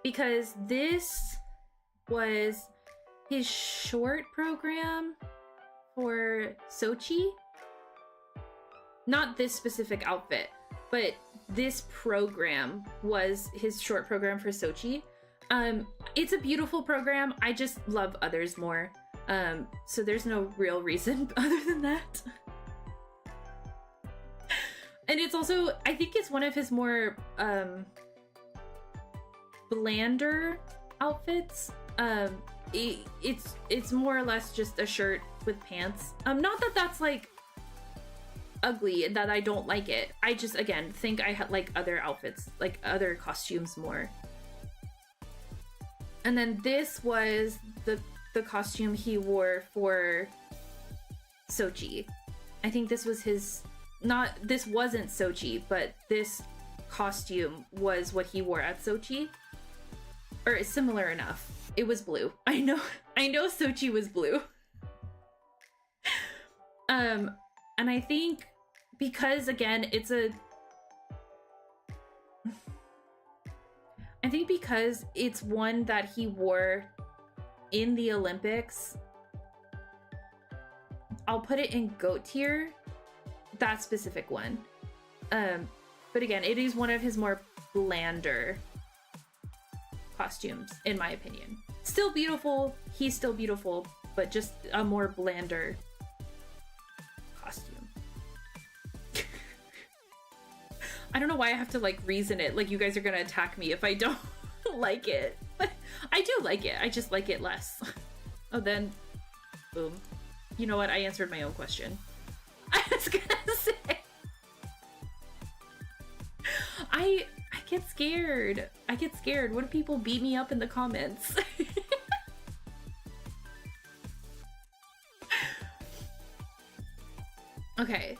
because this was his short program for Sochi. Not this specific outfit, but this program was his short program for Sochi. It's a beautiful program. I just love others more. So there's no real reason other than that. And it's also, I think it's one of his more blander outfits. It's more or less just a shirt with pants. Not that that's like ugly and that I don't like it. I just, again, think I like other outfits, like other costumes more. And then this was the costume he wore for Sochi. I think this was his, this wasn't Sochi, but this costume was what he wore at Sochi. Or similar enough. It was blue. I know Sochi was blue. And I think because, again, I think because it's one that he wore in the Olympics, I'll put it in GOAT tier, that specific one. But again, it is one of his more blander costumes, in my opinion. Still beautiful, he's still beautiful, but just a more blander costume. I don't know why I have to like reason it, like you guys are gonna attack me if I don't like it. But I do like it, I just like it less. Oh, then, boom. You know what, I answered my own question. I was gonna say, I get scared. I get scared. What if people beat me up in the comments? Okay.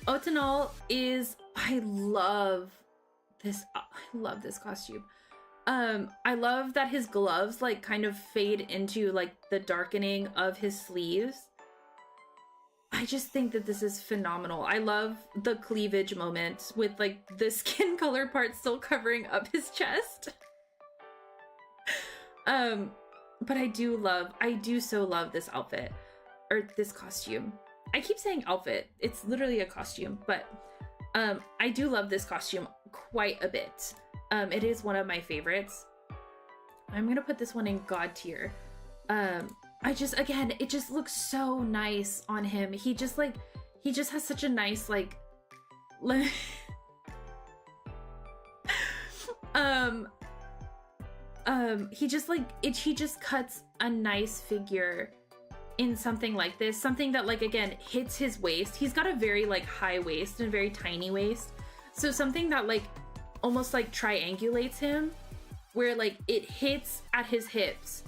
Otanol is, I love this costume. I love that his gloves like kind of fade into like the darkening of his sleeves. I just think that this is phenomenal. I love the cleavage moment with like the skin color part still covering up his chest. But I do so love this outfit, or this costume. I keep saying outfit, it's literally a costume, but I do love this costume quite a bit. It is one of my favorites. I'm gonna put this one in God tier. Again, it just looks so nice on him. He just has such a nice like he just cuts a nice figure in something like this, something that like again hits his waist. He's got a very like high waist and a very tiny waist, so something that like almost like triangulates him, where like it hits at his hips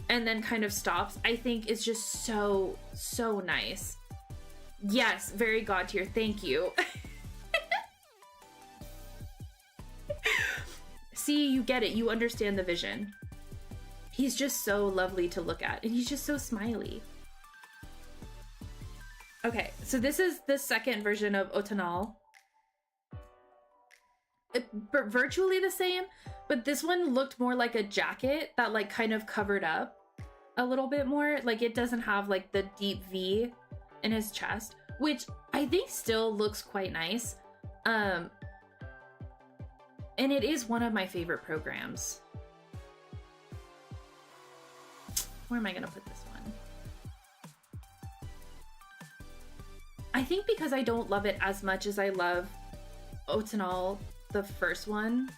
and then kind of stops, I think is just so nice. Yes, very god tier, thank you. See, you get it, you understand the vision. He's just so lovely to look at, and he's just so smiley. Okay, so this is the second version of Otanal. Virtually the same, but this one looked more like a jacket that like kind of covered up a little bit more. Like it doesn't have like the deep V in his chest, which I think still looks quite nice. And it is one of my favorite programs. Where am I gonna put this one? I think because I don't love it as much as I love Otanal, the first one.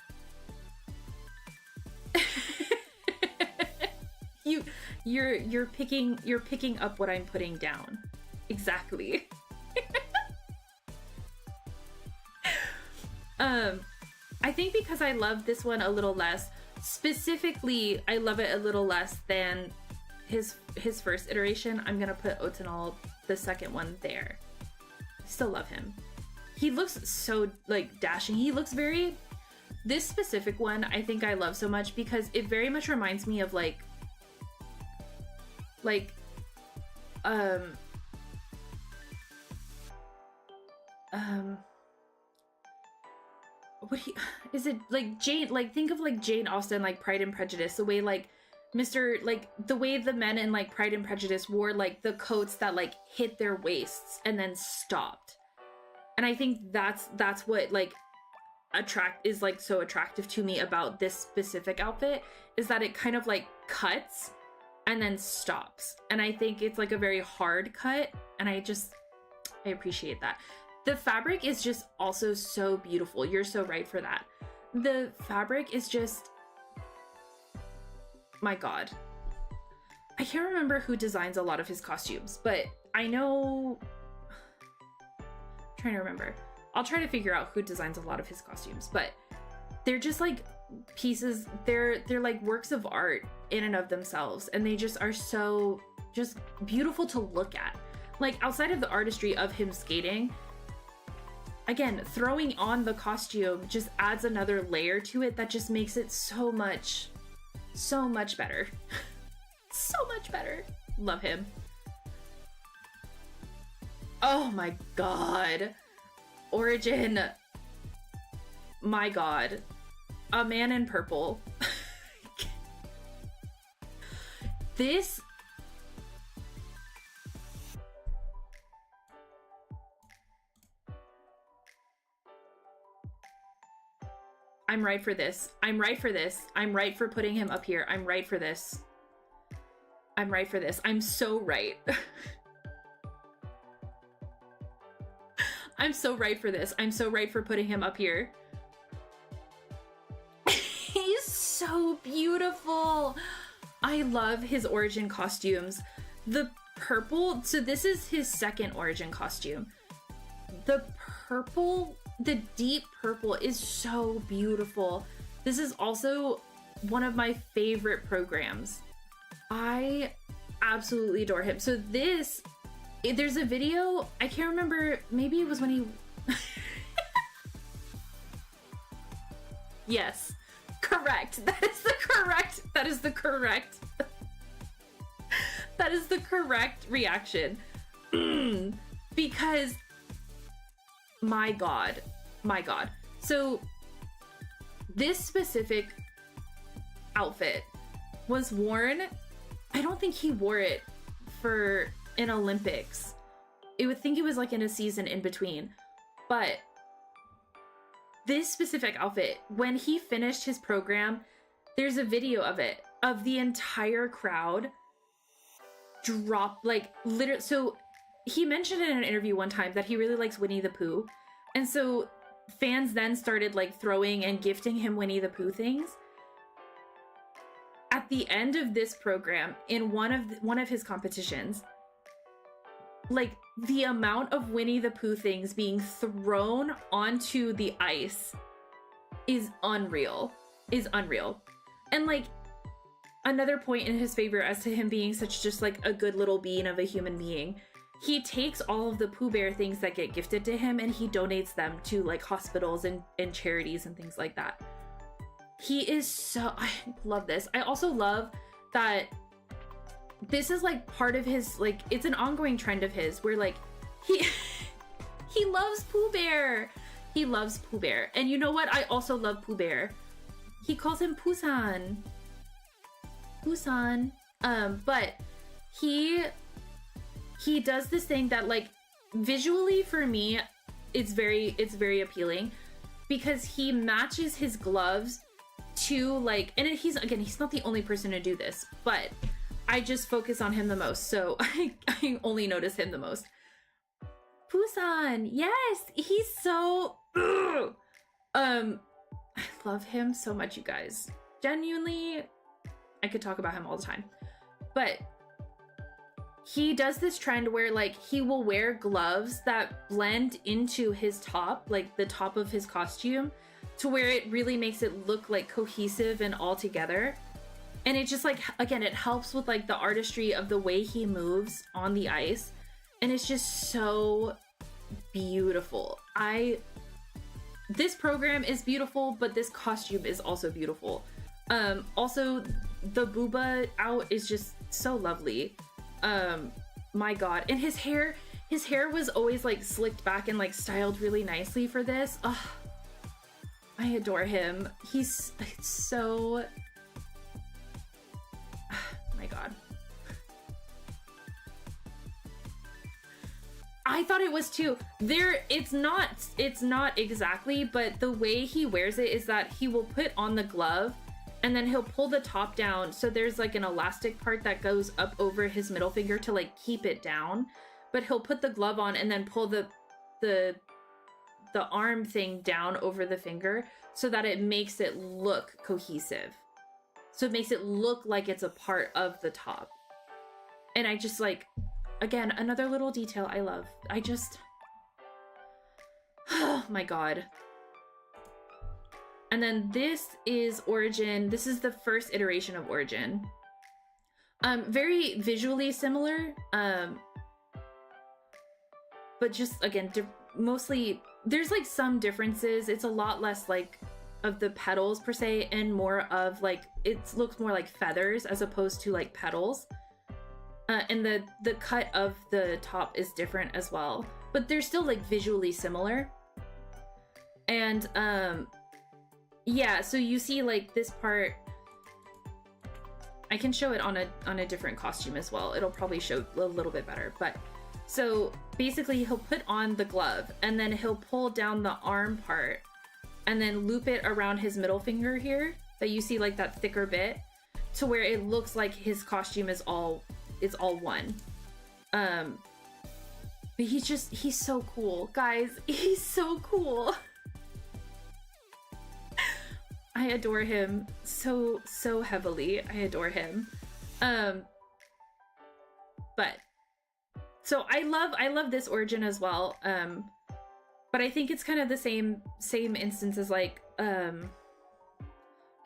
You're picking up what I'm putting down. Exactly. I think because I love this one a little less, specifically I love it a little less than his first iteration, I'm gonna put Otanal, the second one, there. Still love him. He looks so like dashing. He looks very, this specific one I think I love so much because it very much reminds me of like what is it, like Jane, like think of like Jane Austen, like Pride and Prejudice, the way like the way the men in like Pride and Prejudice wore like the coats that like hit their waists and then stopped. And I think that's what like is like so attractive to me about this specific outfit, is that it kind of like cuts and then stops. And I think it's like a very hard cut, and I appreciate that. The fabric is just also so beautiful. You're so right for that. The fabric is just, my god. I can't remember who designs a lot of his costumes, but I know, I'm trying to remember. I'll try to figure out who designs a lot of his costumes, but they're just like pieces, they're like works of art in and of themselves, and they just are so just beautiful to look at. Like outside of the artistry of him skating, again, throwing on the costume just adds another layer to it that just makes it so much better. So much better. Love him. Oh my god. Origin. My god. A man in purple. This... I'm right for this. I'm right for this. I'm right for putting him up here. I'm right for this. I'm right for this. I'm so right. I'm so right for this. I'm so right for putting him up here. He's so beautiful. I love his origin costumes. The purple, so this is his second origin costume. The purple, the deep purple is so beautiful. This is also one of my favorite programs. I absolutely adore him. So this, there's a video, I can't remember, maybe it was when he... Yes, correct. That is the correct that is the correct reaction. Because my god. So this specific outfit was worn, I don't think he wore it for an Olympics. I would think it was like in a season in between. But this specific outfit, when he finished his program, there's a video of it, of the entire crowd drop, like literally. So he mentioned in an interview one time that he really likes Winnie the Pooh. And so fans then started like throwing and gifting him Winnie the Pooh things. At the end of this program, in one of his competitions, like the amount of Winnie the Pooh things being thrown onto the ice is unreal. And like another point in his favor as to him being such just like a good little being of a human being, he takes all of the Pooh Bear things that get gifted to him and he donates them to like hospitals and charities and things like that. He is so, I love this. I also love that this is like part of his, like, it's an ongoing trend of his where like he loves Pooh Bear. He loves Pooh Bear. And you know what? I also love Pooh Bear. He calls him Pooh-san. Pooh-san. But he does this thing that like visually for me, it's very appealing because he matches his gloves to like, and he's not the only person to do this, but I just focus on him the most. So I only notice him the most. Pooh-san, yes, he's so, I love him so much, you guys. Genuinely, I could talk about him all the time. But he does this trend where like he will wear gloves that blend into his top, like the top of his costume, to where it really makes it look like cohesive and all together. And it just like, again, it helps with like the artistry of the way he moves on the ice. And it's just so beautiful. This program is beautiful, but this costume is also beautiful. Also the booba out is just so lovely. My God. And his hair was always like slicked back and like styled really nicely for this. Ugh. I adore him. It's so, my God. I thought it was too. It's not exactly, but the way he wears it is that he will put on the glove and then he'll pull the top down. So there's like an elastic part that goes up over his middle finger to like keep it down, but he'll put the glove on and then pull the arm thing down over the finger so that it makes it look cohesive. So it makes it look like it's a part of the top. And I just like, again, another little detail I love. Oh my God. And then this is Origin. This is the first iteration of Origin. Very visually similar. But just, again, mostly, there's like some differences. It's a lot less like of the petals per se and more of like, it looks more like feathers as opposed to like petals. And the cut of the top is different as well, but they're still like visually similar. And yeah, so you see like this part, I can show it on a different costume as well. It'll probably show a little bit better, but so basically he'll put on the glove and then he'll pull down the arm part and then loop it around his middle finger here that you see like that thicker bit to where it looks like his costume is all one. But he's so cool, guys. He's so cool. I adore him so heavily. I adore him. But so I love this Origin as well. But I think it's kind of the same instance as like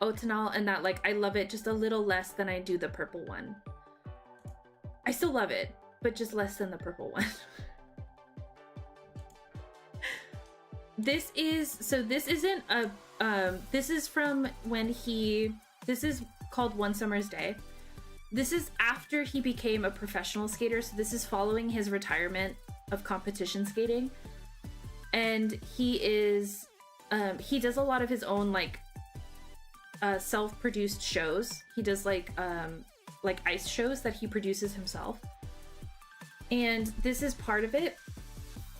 Otanal, and that like I love it just a little less than I do the purple one. I still love it, but just less than the purple one. This is from when this is called One Summer's Day. This is after he became a professional skater, so this is following his retirement of competition skating. And he does a lot of his own like self-produced shows. He does like ice shows that he produces himself. And this is part of it.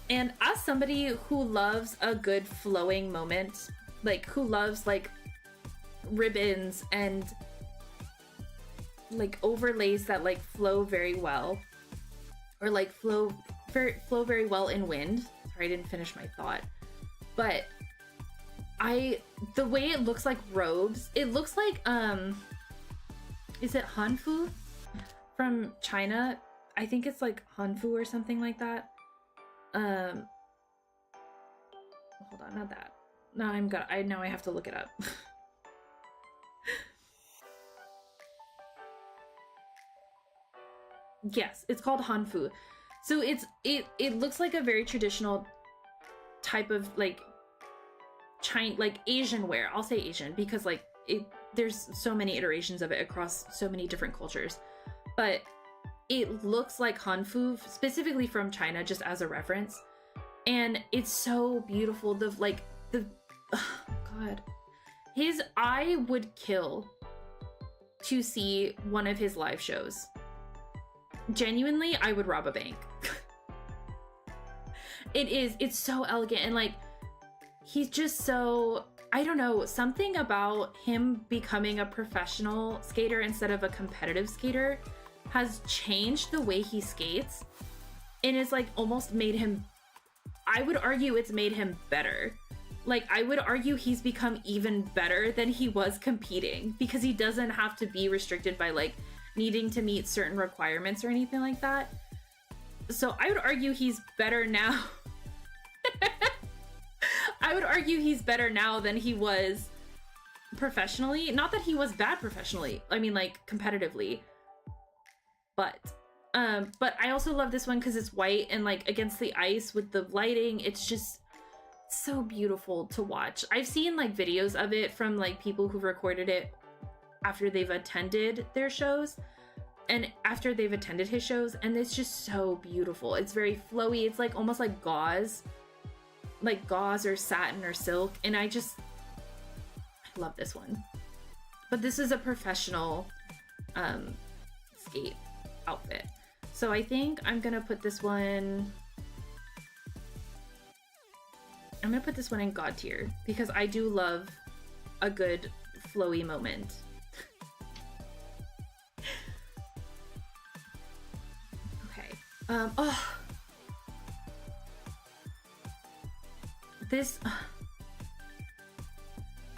And as somebody who loves a good flowing moment, like who loves like ribbons and like overlays that like flow very well, or like flow very well in wind. Sorry, I didn't finish my thought. But the way it looks like robes, it looks like, is it Hanfu from China? I think it's like Hanfu or something like that. Hold on, not that. No, now I have to look it up. Yes, it's called Hanfu. So it looks like a very traditional type of like Asian wear. I'll say Asian because like there's so many iterations of it across so many different cultures. But it looks like Hanfu, specifically from China, just as a reference. And it's so beautiful. Oh God. I would kill to see one of his live shows. Genuinely, I would rob a bank. It's so elegant, and like, he's just so, I don't know, something about him becoming a professional skater instead of a competitive skater has changed the way he skates, and it's like almost made him, I would argue it's made him better. Like, I would argue he's become even better than he was competing, because he doesn't have to be restricted by like needing to meet certain requirements or anything like that. So I would argue he's better now. I would argue he's better now than he was professionally. Not that he was bad professionally. I mean, like, competitively. But I also love this one because it's white and like against the ice with the lighting. It's just so beautiful to watch. I've seen like videos of it from like people who've recorded it after they've attended their shows and after they've attended his shows, and it's just so beautiful. It's very flowy. It's like almost like gauze or satin or silk, and I love this one. But this is a professional skate outfit, so I think I'm gonna put this one in God tier because I do love a good flowy moment.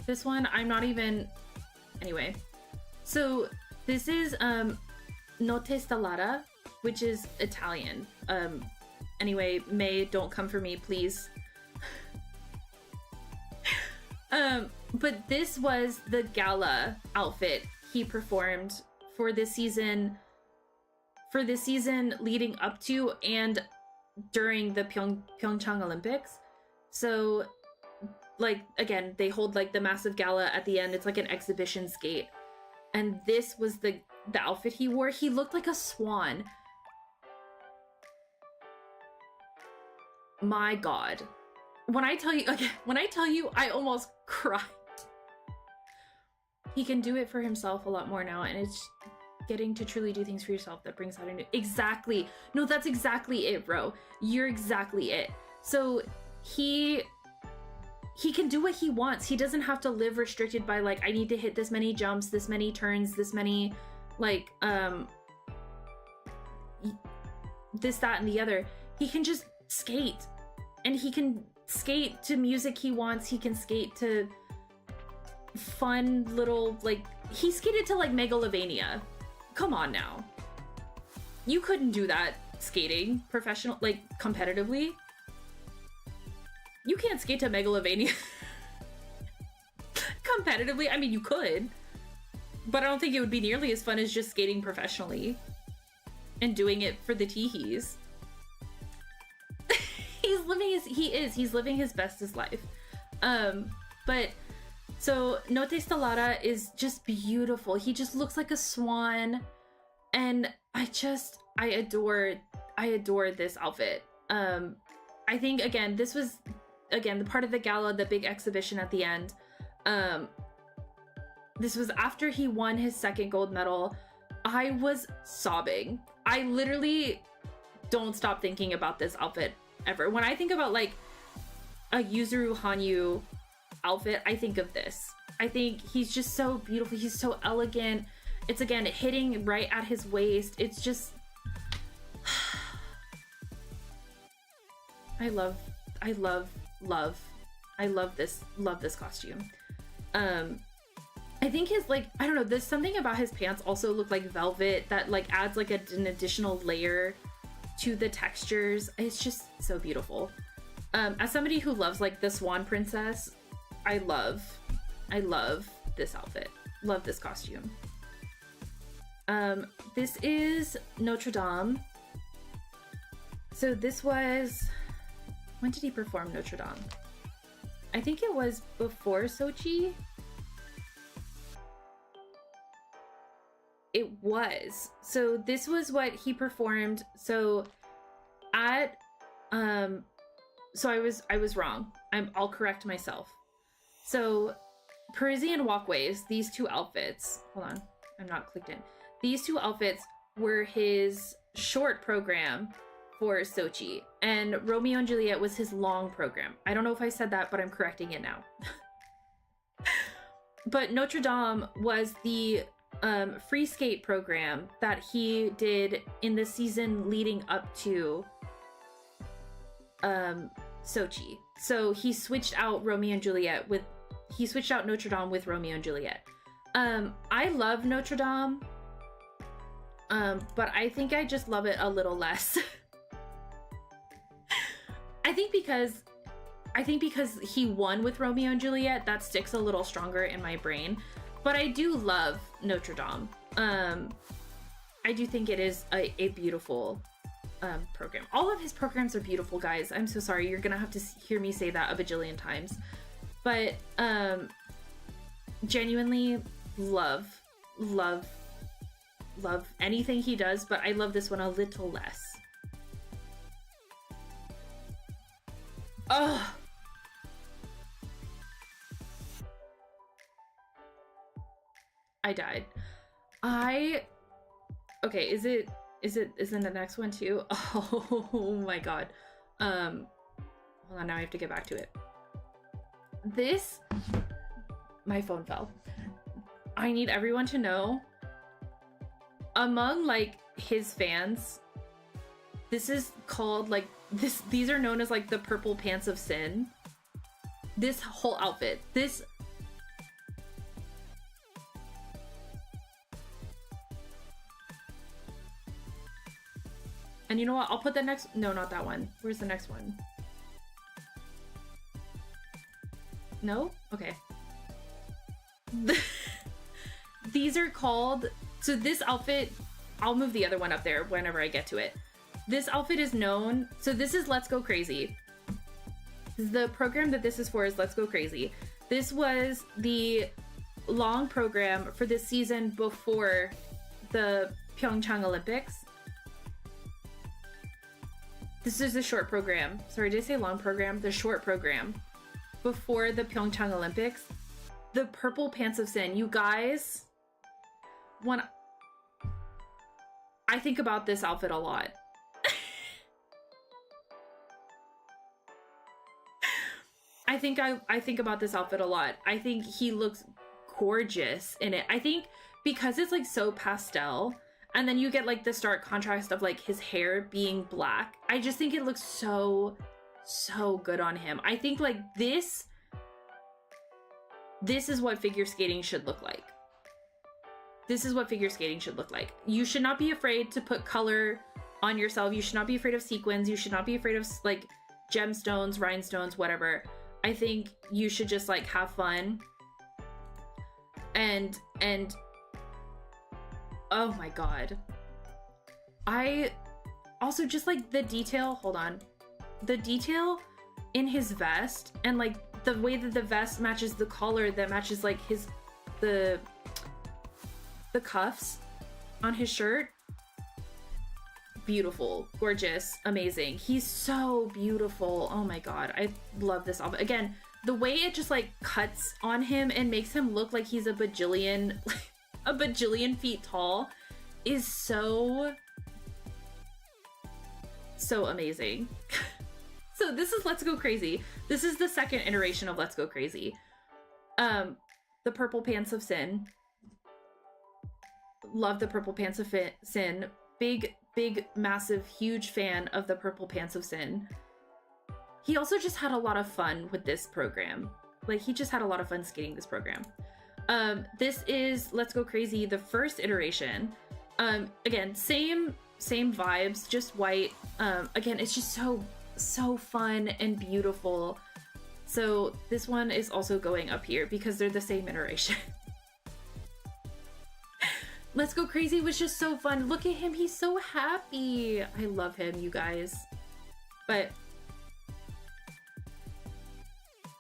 This one, I'm not even, anyway. So this is Notte Stellata, which is Italian. Anyway, May, don't come for me, please. But this was the gala outfit he performed for this season leading up to and during the Pyeongchang Olympics. So, like, again, they hold like the massive gala at the end. It's like an exhibition skate, and this was the outfit he wore. He looked like a swan. My God, when I tell you, I almost cried. He can do it for himself a lot more now, and it's getting to truly do things for yourself that brings out a new, exactly. No, that's exactly it, bro. You're exactly it. So he can do what he wants. He doesn't have to live restricted by like, I need to hit this many jumps, this many turns, this many like this, that, and the other. He can just skate, and he can skate to music he wants. He can skate to fun little, like, he skated to like Megalovania. Come on now. You couldn't do that skating professional, like, competitively. You can't skate to Megalovania competitively. I mean, you could, but I don't think it would be nearly as fun as just skating professionally and doing it for the teehees. He's living his bestest life. But so Notte Stellata is just beautiful. He just looks like a swan, and I adore this outfit. I think, again, this was, again, the part of the gala, the big exhibition at the end. This was after he won his second gold medal. I was sobbing. I literally don't stop thinking about this outfit ever. When I think about like a Yuzuru Hanyu outfit, I think of this. I think he's just so beautiful. He's so elegant. It's, again, hitting right at his waist. It's just I love I love this costume. I think his, like, I don't know, there's something about his pants also look like velvet that like adds like an additional layer to the textures. It's just so beautiful. As somebody who loves like the Swan Princess, I love this outfit. Love this costume. This is Notre Dame. So this was, when did he perform Notre Dame? I think it was before Sochi. It was. So this was what he performed. So at so I was wrong. I'll correct myself. So Parisian Walkways, these two outfits, hold on, I'm not clicked in. These two outfits were his short program for Sochi, and Romeo and Juliet was his long program. I don't know if I said that, but I'm correcting it now. But Notre Dame was the free skate program that he did in the season leading up to Sochi. So he switched out he switched out Notre Dame with Romeo and Juliet. I love Notre Dame, but I think I just love it a little less. I think because he won with Romeo and Juliet, that sticks a little stronger in my brain. But I do love Notre Dame. I do think it is a beautiful program. All of his programs are beautiful, guys. I'm so sorry. You're gonna have to hear me say that a bajillion times. But genuinely love anything he does, but I love this one a little less. Oh, I died. Okay, is it the next one too? Oh my god. Hold on, now I have to get back to it. My phone fell. I need everyone to know, among like his fans, this is called like these are known as like the purple pants of sin. This whole outfit, and you know what? I'll put the next, no, not that one. Where's the next one? No? Okay. These are called, so this outfit, I'll move the other one up there whenever I get to it. This outfit is known, so this is Let's Go Crazy. The program that this is for is Let's Go Crazy. This was the long program for this season before the Pyeongchang Olympics. This is the short program. Sorry, did I say long program? The short program before the Pyeongchang Olympics. The purple pants of sin. You guys, when I think about this outfit a lot. I think about this outfit a lot. I think he looks gorgeous in it. I think because it's like so pastel, and then you get like the stark contrast of like his hair being black. I just think it looks so good on him. I think like this is what figure skating should look like. This is what figure skating should look like. You should not be afraid to put color on yourself. You should not be afraid of sequins. You should not be afraid of like gemstones, rhinestones, whatever. I think you should just like have fun. And oh my god. I also just like the detail, hold on. The detail in his vest and like the way that the vest matches the collar that matches like the cuffs on his shirt. Beautiful, gorgeous, amazing. He's so beautiful. Oh my god, I love this outfit. Again, the way it just like cuts on him and makes him look like he's a bajillion feet tall is so amazing. So this is Let's Go Crazy. This is the second iteration of Let's Go Crazy. The purple pants of sin. Love the purple pants of sin. Big, massive, huge fan of the purple pants of sin. he also just had a lot of fun with this program. Like, he just had a lot of fun skating this program. This is Let's Go Crazy, the first iteration. Again, same vibes, just white. Again, it's just so fun and beautiful. So this one is also going up here because they're the same iteration. Let's Go Crazy was just so fun. Look at him, he's so happy. I love him, you guys. But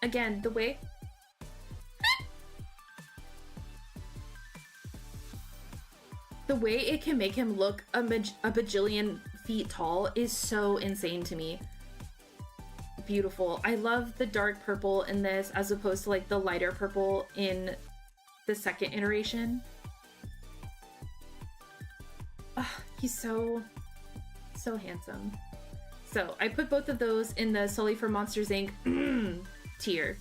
again, the way it can make him look a bajillion feet tall is so insane to me. Beautiful. I love the dark purple in this as opposed to like the lighter purple in the second iteration. He's so handsome. So I put both of those in the Sully for Monsters Inc. tier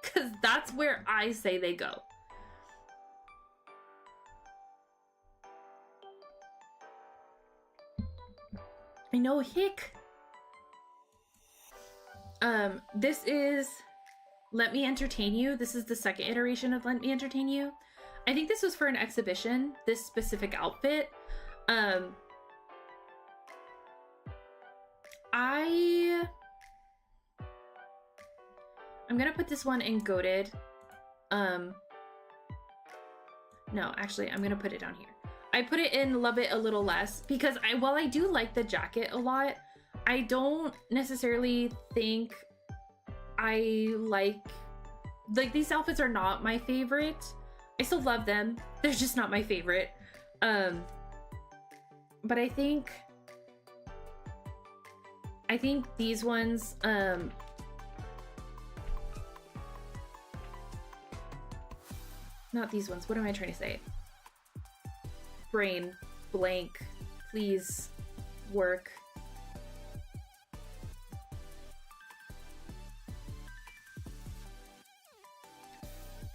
because that's where I say they go. I know, hick. This is Let Me Entertain You. This is the second iteration of Let Me Entertain You. I think this was for an exhibition, this specific outfit. I'm gonna put this one in Goated. No, actually, I'm gonna put it down here. I put it in Love It a Little Less because while I do like the jacket a lot, I don't necessarily think I like these outfits are not my favorite. I still love them. They're just not my favorite. But I think these ones, not these ones. What am I trying to say? Brain blank. Please work.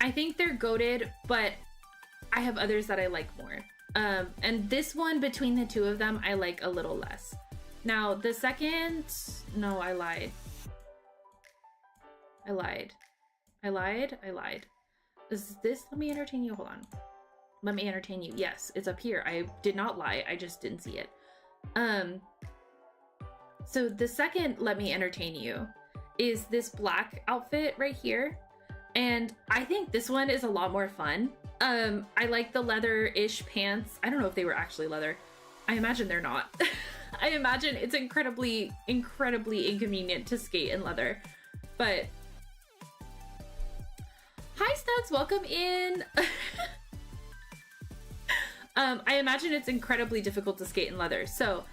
I think they're goated, but I have others that I like more. And this one, between the two of them, I like a little less. Now, the second... No, I lied. I lied. Is this Let Me Entertain You? Hold on. Let Me Entertain You. Yes, it's up here. I did not lie. I just didn't see it. So the second Let Me Entertain You is this black outfit right here. And I think this one is a lot more fun. I like the leather-ish pants. I don't know if they were actually leather. I imagine they're not. I imagine it's incredibly inconvenient to skate in leather. But hi Snugs, welcome in. I imagine it's incredibly difficult to skate in leather. So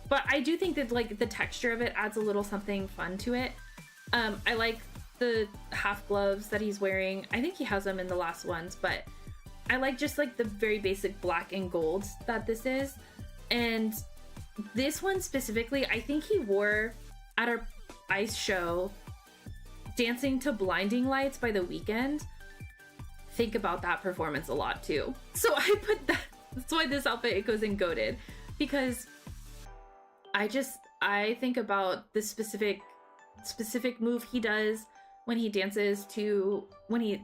but I do think that like the texture of it adds a little something fun to it. I like the half gloves that he's wearing. I think he has them in the last ones, but I like just like the very basic black and gold that this is. And this one specifically, I think he wore at our ice show, Dancing to Blinding Lights by The Weeknd. Think about that performance a lot too. So I put that, that's why this outfit, it goes in goated, because I think about the specific move he does when he dances to, when he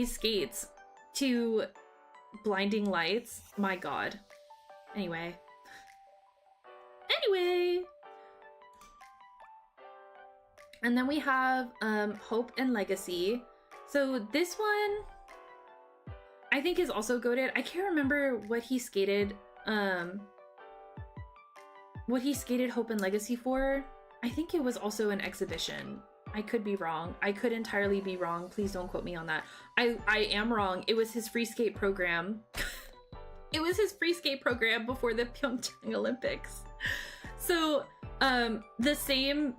skates to Blinding Lights. My God. Anyway. And then we have Hope and Legacy. So this one I think is also goated. I can't remember what he skated Hope and Legacy for. I think it was also an exhibition. I could be wrong. I could entirely be wrong. Please don't quote me on that. I am wrong. It was his free skate program. It was his free skate program before the Pyeongchang Olympics. So the same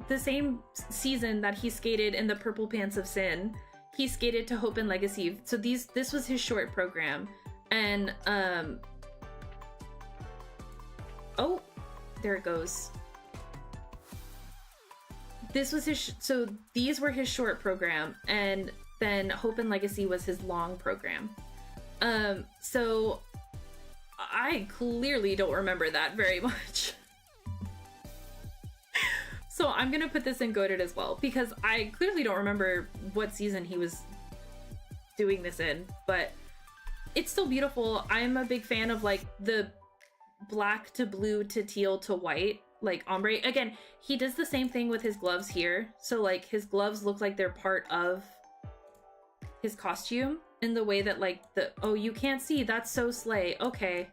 season that he skated in the Purple Pants of Sin, he skated to Hope and Legacy. So this was his short program. And oh, there it goes. This was his, so these were his short program, and then Hope and Legacy was his long program. So I clearly don't remember that very much. So I'm gonna put this in goated as well, because I clearly don't remember what season he was doing this in, but it's still beautiful. I'm a big fan of like the black to blue to teal to white, like ombre. Again, he does the same thing with his gloves here. So like his gloves look like they're part of his costume in the way that like the, oh, you can't see, that's so slay. Okay.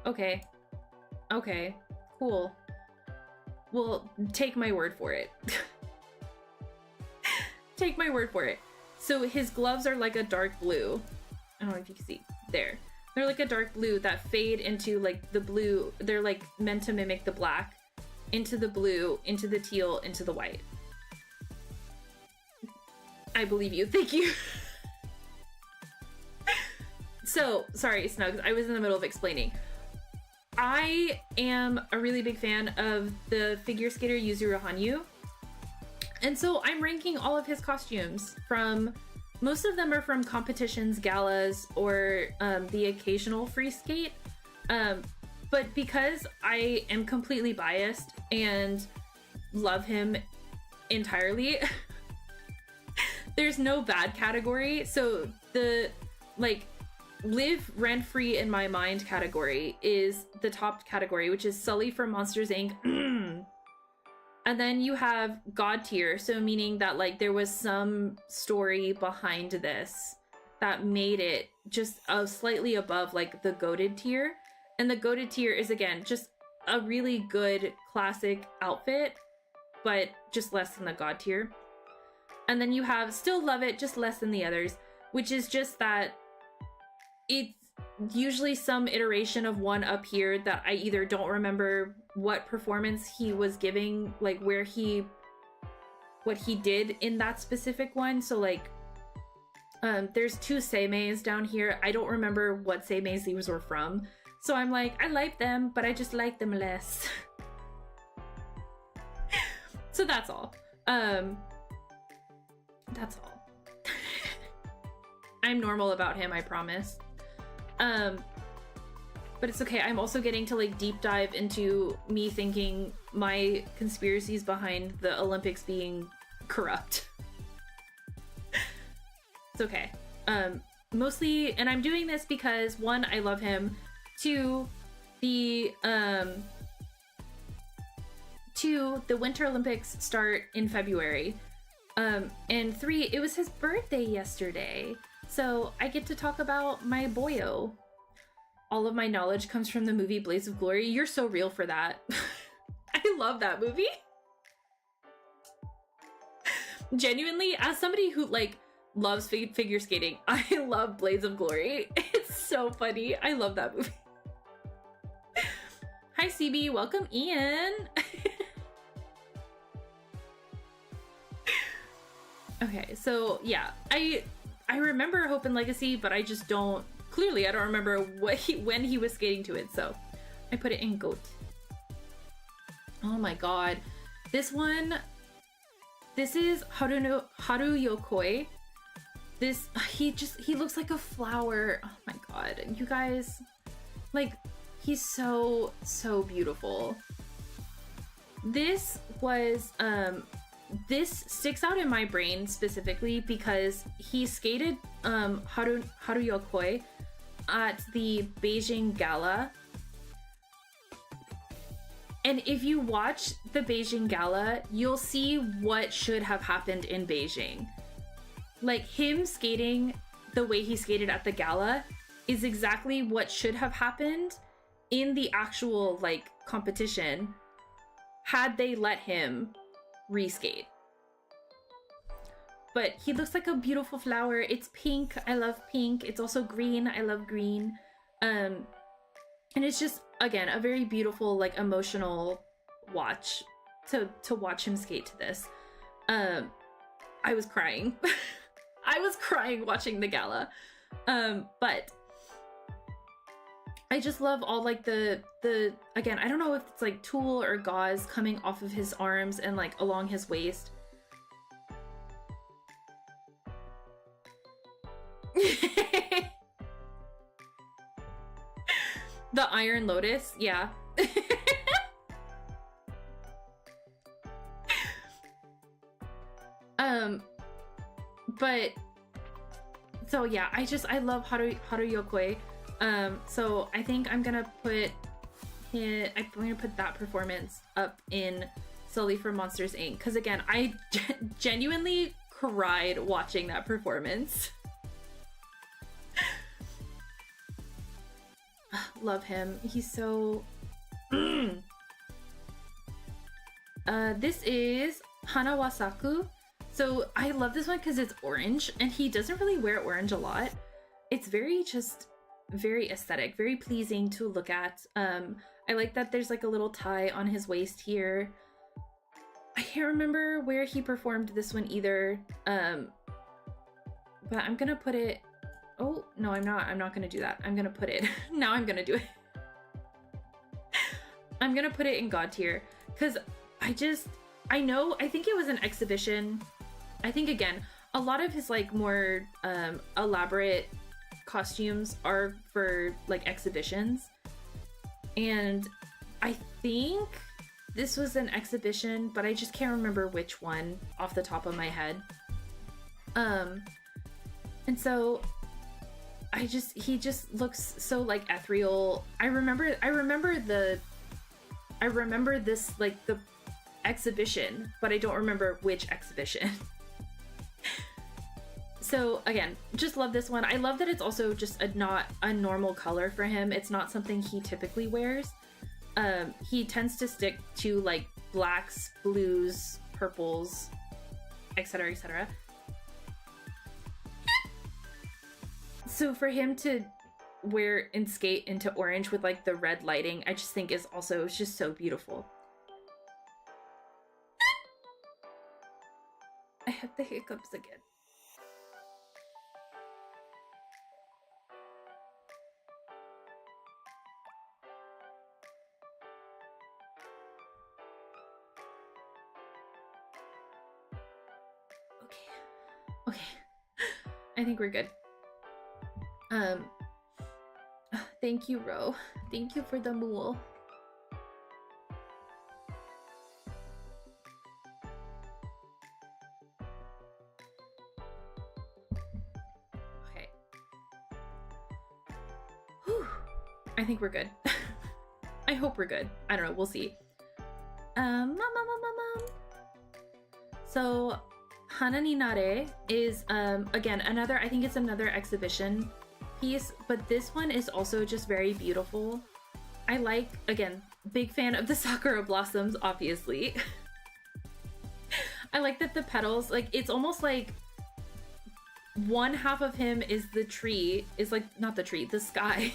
Okay. Okay. Cool. Well, take my word for it. Take my word for it. So his gloves are like a dark blue. I don't know if you can see. There. They're like a dark blue that fade into like the blue. They're like meant to mimic the black. Into the blue, into the teal, into the white. I believe you. Thank you. So, sorry, Snugs. I was in the middle of explaining. I am a really big fan of the figure skater Yuzuru Hanyu. And so I'm ranking all of his costumes from, most of them are from competitions, galas, or the occasional free skate. But because I am completely biased and love him entirely, there's no bad category. So the, like, live rent-free in my mind category is the top category, which is Sully from Monsters Inc. And then you have God tier, so meaning that like there was some story behind this that made it just slightly above like the goated tier. And the goated tier is again just a really good classic outfit, but just less than the God tier. And then you have still love it, just less than the others, which is just that it's usually some iteration of one up here that I either don't remember what performance he was giving, like what he did in that specific one. So like, there's two seimeis down here. I don't remember what seimeis these were from. So I'm like, I like them, but I just like them less. So that's all. That's all. I'm normal about him, I promise. But it's okay. I'm also getting to like deep dive into me thinking my conspiracies behind the Olympics being corrupt. It's okay. Mostly, and I'm doing this because one, I love him. Two, the Winter Olympics start in February. And three, it was his birthday yesterday. So I get to talk about my boyo. All of my knowledge comes from the movie Blades of Glory. You're so real for that. I love that movie. Genuinely, as somebody who like loves figure skating, I love Blades of Glory. It's so funny. I love that movie. Hi CB, welcome Ian. Okay, so yeah, I remember Hope and Legacy, but I just don't, clearly I don't remember when he was skating to it, so I put it in GOAT. Oh my god. This is Haru Yokoi. He looks like a flower. Oh my god, you guys, like, he's so beautiful. This sticks out in my brain specifically because he skated Haru Yokoi at the Beijing Gala. And if you watch the Beijing Gala, you'll see what should have happened in Beijing. Like, him skating the way he skated at the gala is exactly what should have happened in the actual, like, competition had they let him reskate. But he looks like a beautiful flower. It's pink. I love pink. It's also green. I love green. And it's just, again, a very beautiful, like, emotional watch to watch him skate to this. I was crying. I was crying watching the gala. But I just love all, like, the again, I don't know if it's like tulle or gauze coming off of his arms and like along his waist. The Iron Lotus, yeah. But so yeah, I love Haru Yokoi. So I think I'm gonna put that performance up in solely for Monsters Inc. Because again, I genuinely cried watching that performance. Love him. He's so. This is Hanawasaku. So I love this one because it's orange, and he doesn't really wear orange a lot. It's very aesthetic, very pleasing to look at. I like that there's like a little tie on his waist here. I can't remember where he performed this one either. But I'm gonna put it. Oh no, I'm not gonna do that. I'm gonna put it. Now I'm gonna do it. I'm gonna put it in God tier because I think it was an exhibition. I think again, a lot of his like more elaborate costumes are for like exhibitions, and I think this was an exhibition, but I just can't remember which one off the top of my head. And so he just looks so like ethereal. I remember this like the exhibition, but I don't remember which exhibition. So again, just love this one. I love that it's also just not a normal color for him. It's not something he typically wears. He tends to stick to like blacks, blues, purples, etc., etc. So for him to wear and skate into orange with like the red lighting, I just think is also just so beautiful. I have the hiccups again. Okay. I think we're good. Thank you, Ro. Thank you for the mool. Okay. Whew. I think we're good. I hope we're good. I don't know. We'll see. So Hana ni Nare is again I think it's another exhibition piece, but this one is also just very beautiful. I like, again, big fan of the sakura blossoms, obviously. I like that the petals, like, it's almost like one half of him is the tree, is like, not the tree, the sky.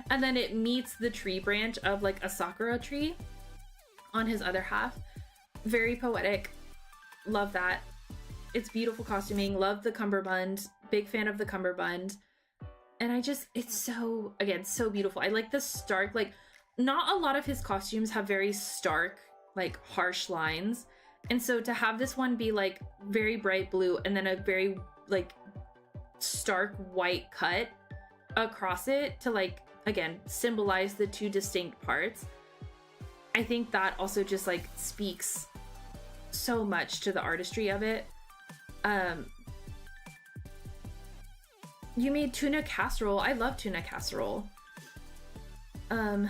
And then it meets the tree branch of like a sakura tree on his other half. Very poetic. Love that. It's beautiful costuming. Love the cummerbund. Big fan of the cummerbund. And it's so, again, so beautiful. I like the stark, like, not a lot of his costumes have very stark, like, harsh lines. And so to have this one be, like, very bright blue and then a very, like, stark white cut across it to, like, again, symbolize the two distinct parts, I think that also just, like, speaks so much to the artistry of it. You made tuna casserole. I love tuna casserole. Are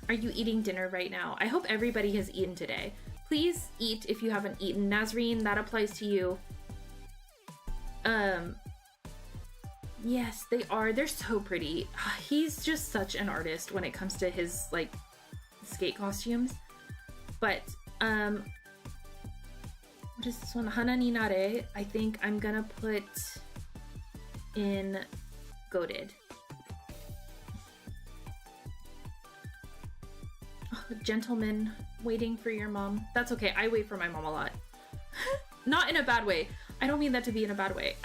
you eating dinner right now? I hope everybody has eaten today. Please eat if you haven't eaten. Nazreen, that applies to you. Yes, they are. They're so pretty. He's just such an artist when it comes to his, like, skate costumes. But, what is this one? Hana ni Nare. I think I'm gonna put in goated. Oh, gentleman waiting for your mom. That's okay. I wait for my mom a lot. Not in a bad way. I don't mean that to be in a bad way.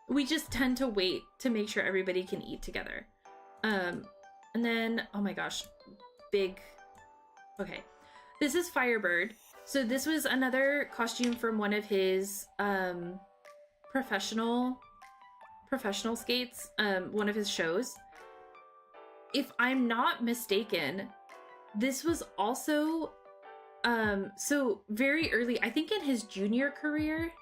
We just tend to wait to make sure everybody can eat together. And then, oh my gosh, big. Okay. This is Firebird. So this was another costume from one of his professional professional skates, one of his shows. If I'm not mistaken, this was also so very early, I think in his junior career.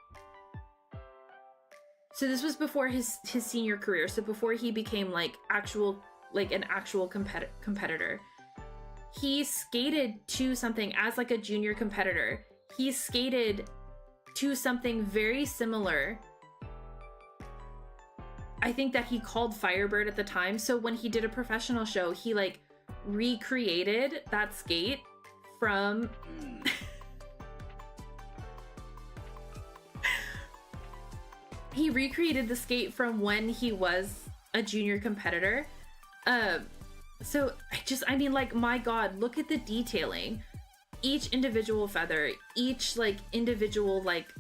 So this was before his senior career, so before he became like an actual competitor. He skated to something as like a junior competitor. He skated to something very similar. I think that he called Firebird at the time. So when he did a professional show, he like recreated that skate from he recreated the skate from when he was a junior competitor. So I mean, like, my God, look at the detailing. Each individual feather, each like individual, like,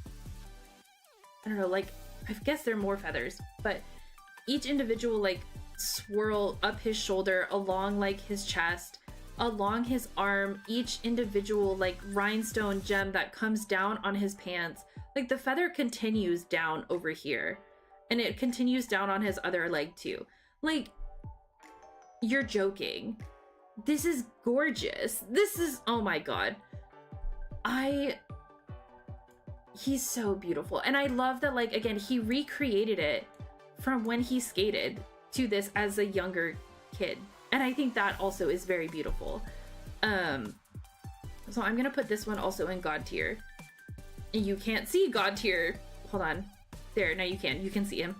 I don't know, like, I guess there are more feathers, but each individual like swirl up his shoulder, along like his chest, along his arm, each individual like rhinestone gem that comes down on his pants. Like, the feather continues down over here, and it continues down on his other leg too. Like, you're joking. This is gorgeous. This is, oh my God. He's so beautiful. And I love that, like, again, he recreated it from when he skated to this as a younger kid. And I think that also is very beautiful. So I'm gonna put this one also in God tier. And you can't see God tier. Hold on. There, now you can see him.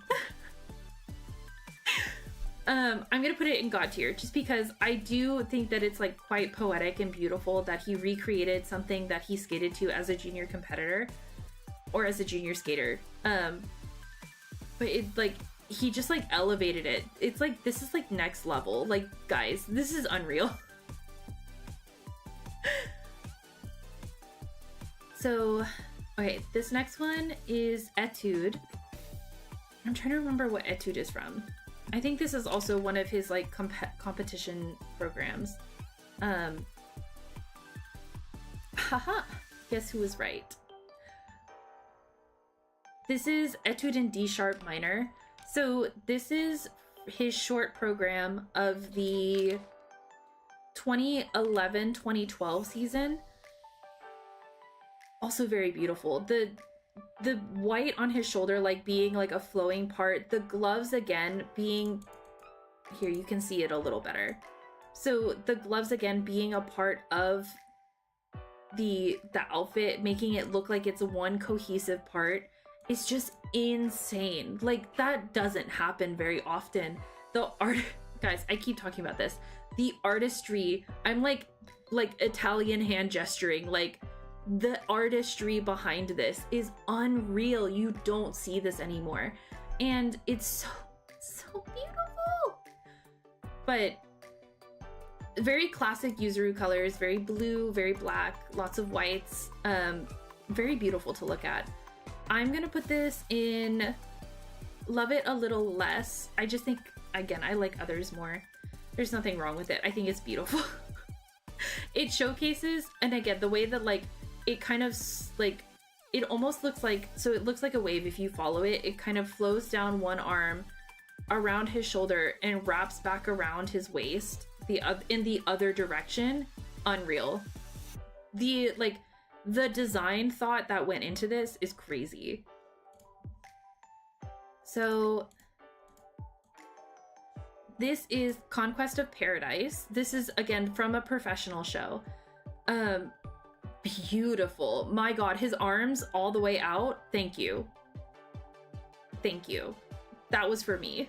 I'm gonna put it in God tier just because I do think that it's like quite poetic and beautiful that he recreated something that he skated to as a junior competitor or as a junior skater. But it like, he just like elevated it. It's like, this is like next level. Like, guys, this is unreal. So, okay, this next one is Etude. I'm trying to remember what Etude is from. I think this is also one of his like competition programs. Haha, guess who was right? This is Etude in D sharp minor. So this is his short program of the 2011-2012 season. Also very beautiful. The white on his shoulder like being like a flowing part, the gloves again being, here you can see it a little better. So the gloves again being a part of the outfit, making it look like it's one cohesive part, is just insane. Like, that doesn't happen very often. The art, guys, I keep talking about this. The artistry, I'm like Italian hand gesturing, like, the artistry behind this is unreal. You don't see this anymore. And it's so beautiful. But very classic Yuzuru colors, very blue, very black, lots of whites. Very beautiful to look at. I'm gonna put this in love it a little less. I just think, again, I like others more. There's nothing wrong with it. I think it's beautiful. It showcases, and again, the way that like it kind of like, it almost looks like, so it looks like a wave if you follow it. It kind of flows down one arm around his shoulder and wraps back around his waist in the other direction. Unreal. The design thought that went into this is crazy. So this is Conquest of Paradise. This is again from a professional show. Beautiful. My God, his arms all the way out. Thank you. Thank you. That was for me.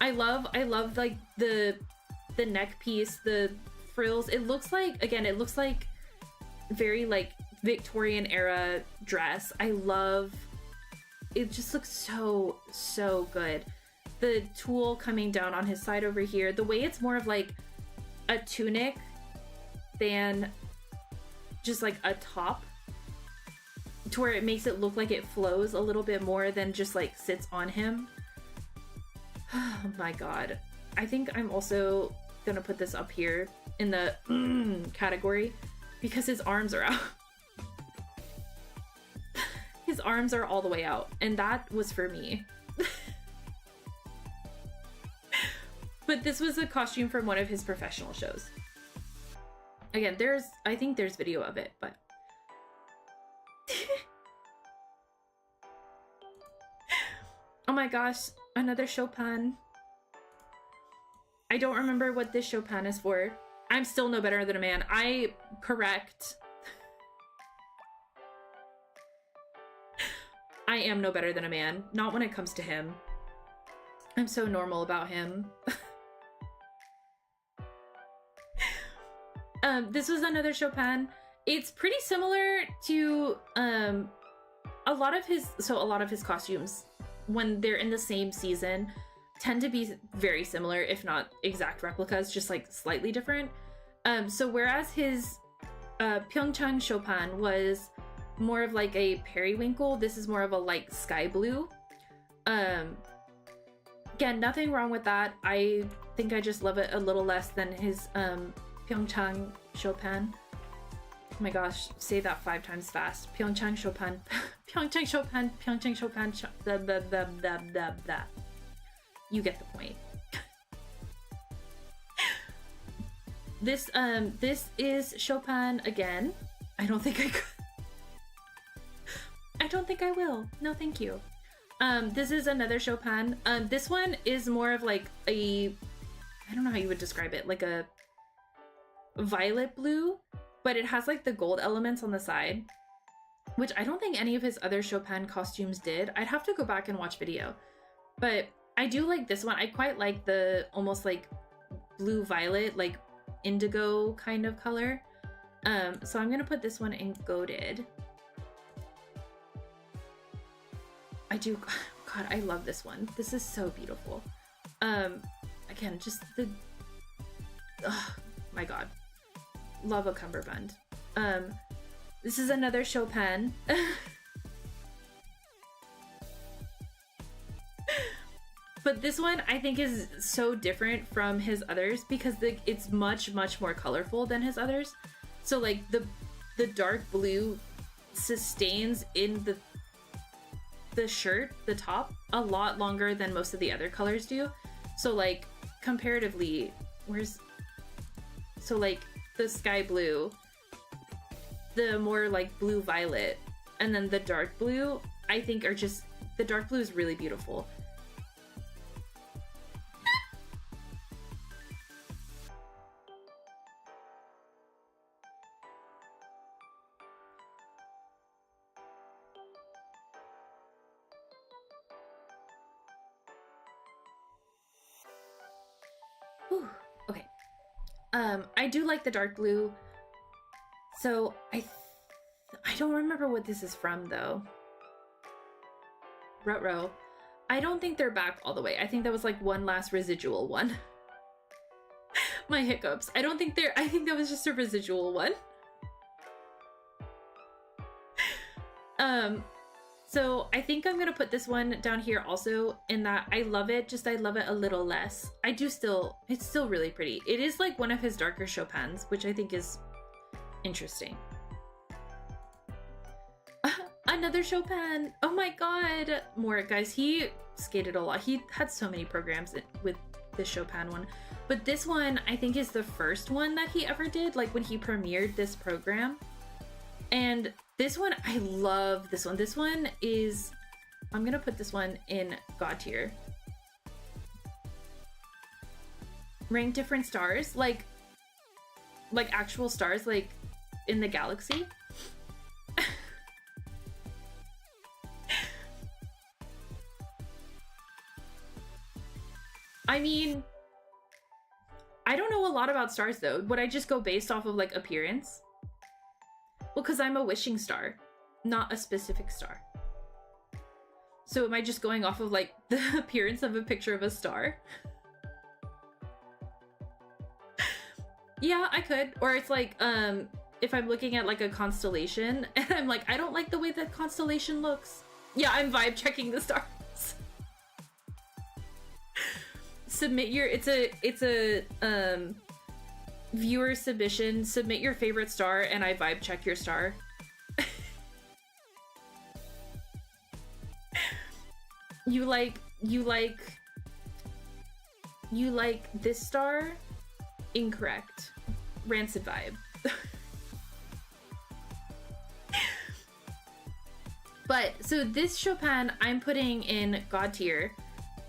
I love like the neck piece, the frills. It looks like, again, it looks like very like Victorian era dress. I love it. Just looks so good. The tulle coming down on his side over here, the way it's more of like a tunic than just like a top, to where it makes it look like it flows a little bit more than just like sits on him. Oh my God. I think I'm also gonna put this up here in the category because his arms are out. His his arms are all the way out, and that was for me. But this was a costume from one of his professional shows. Again, I think there's video of it, but oh my gosh, another Chopin. I don't remember what this Chopin is for. I'm still no better than a man. Correct. I am no better than a man. Not when it comes to him. I'm so normal about him. This was another Chopin. It's pretty similar to a lot of his costumes, when they're in the same season, tend to be very similar, if not exact replicas, just like slightly different. So whereas his Pyeongchang Chopin was more of like a periwinkle, this is more of a like sky blue. Again, nothing wrong with that. I think I just love it a little less than his Pyeongchang Chopin. Oh my gosh, say that 5 times fast. Pyeongchang Chopin. Pyeongchang Chopin. Pyeongchang Chopin. Blah, blah, blah, blah, blah, blah. You get the point. This is Chopin again. I don't think I could. I don't think I will. No, thank you. This is another Chopin. This one is more of like I don't know how you would describe it, like a violet blue, but it has like the gold elements on the side, which I don't think any of his other Chopin costumes did. I'd have to go back and watch video, but I do like this one. I quite like the almost like blue violet, like indigo kind of color. So I'm gonna put this one in goated. I do. God, I love this one. This is so beautiful. Again, just the, oh my God, love a cummerbund. This is another Chopin. But this one I think is so different from his others because it's much more colorful than his others. So like the dark blue sustains in the shirt, the top, a lot longer than most of the other colors do. So like comparatively, so like the sky blue, the more like blue violet, and then the dark blue, I think are just, the dark blue is really beautiful. Whew. Okay. I do like the dark blue. So I don't remember what this is from though. Ruh-roh. I don't think they're back all the way. I think that was like one last residual one. My hiccups. I think that was just a residual one. So I think I'm gonna put this one down here also, in that I love it, just I love it a little less. It's still really pretty. It is like one of his darker Chopins, which I think is interesting. Another Chopin. Oh my God. More guys, he skated a lot. He had so many programs with this Chopin one, but this one I think is the first one that he ever did, like when he premiered this program. And this one, I love this one. This one is, I'm gonna put this one in God tier. Rank different stars, like actual stars, like in the galaxy. I mean, I don't know a lot about stars though. Would I just go based off of like appearance? Well, because I'm a wishing star, not a specific star. So am I just going off of like the appearance of a picture of a star? Yeah, I could. Or it's like, if I'm looking at like a constellation and I'm like, I don't like the way that constellation looks. Yeah, I'm vibe checking the stars. Submit your, it's a viewer submission. Submit your favorite star and I vibe check your star. You like this star? Incorrect. Rancid vibe. But so this Chopin I'm putting in God tier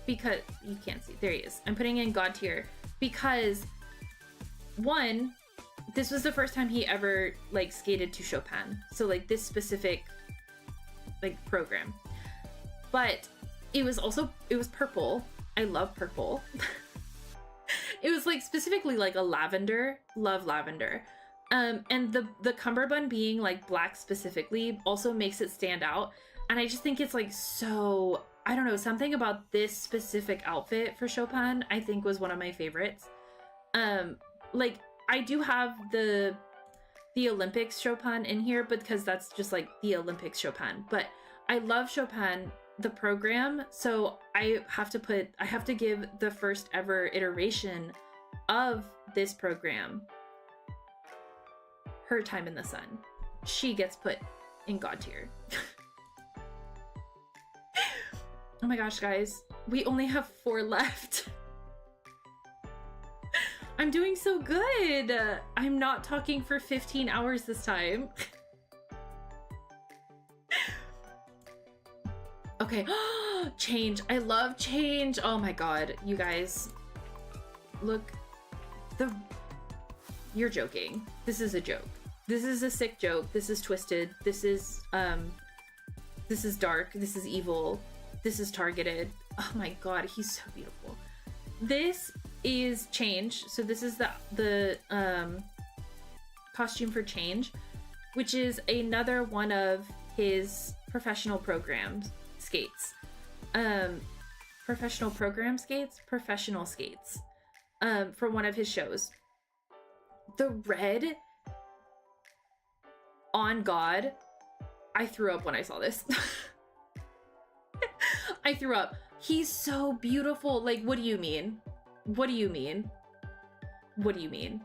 because you can't see. There he is. I'm putting in God tier because one, this was the first time he ever like skated to Chopin. So like this specific like program. But it was purple. I love purple. It was like specifically like a lavender. Love lavender. And the cummerbund being like black specifically also makes it stand out. And I just think it's like so, I don't know, something about this specific outfit for Chopin I think was one of my favorites. Like I do have the Olympics Chopin in here because that's just like the Olympics Chopin. But I love Chopin, the program, so I have to give the first ever iteration of this program her time in the sun. She gets put in God tier. Oh my gosh, guys, we only have 4 left. I'm doing so good. I'm not talking for 15 hours this time. Okay, change. I love change. Oh my god, you guys. Look, you're joking. This is a joke. This is a sick joke. This is twisted. This is dark. This is evil. This is targeted. Oh my god, he's so beautiful. This is change. So this is the costume for change, which is another one of his professional programs skates. Professional skates for one of his shows. The red on God, I threw up when I saw this. I threw up. He's so beautiful. Like, what do you mean? What do you mean? What do you mean?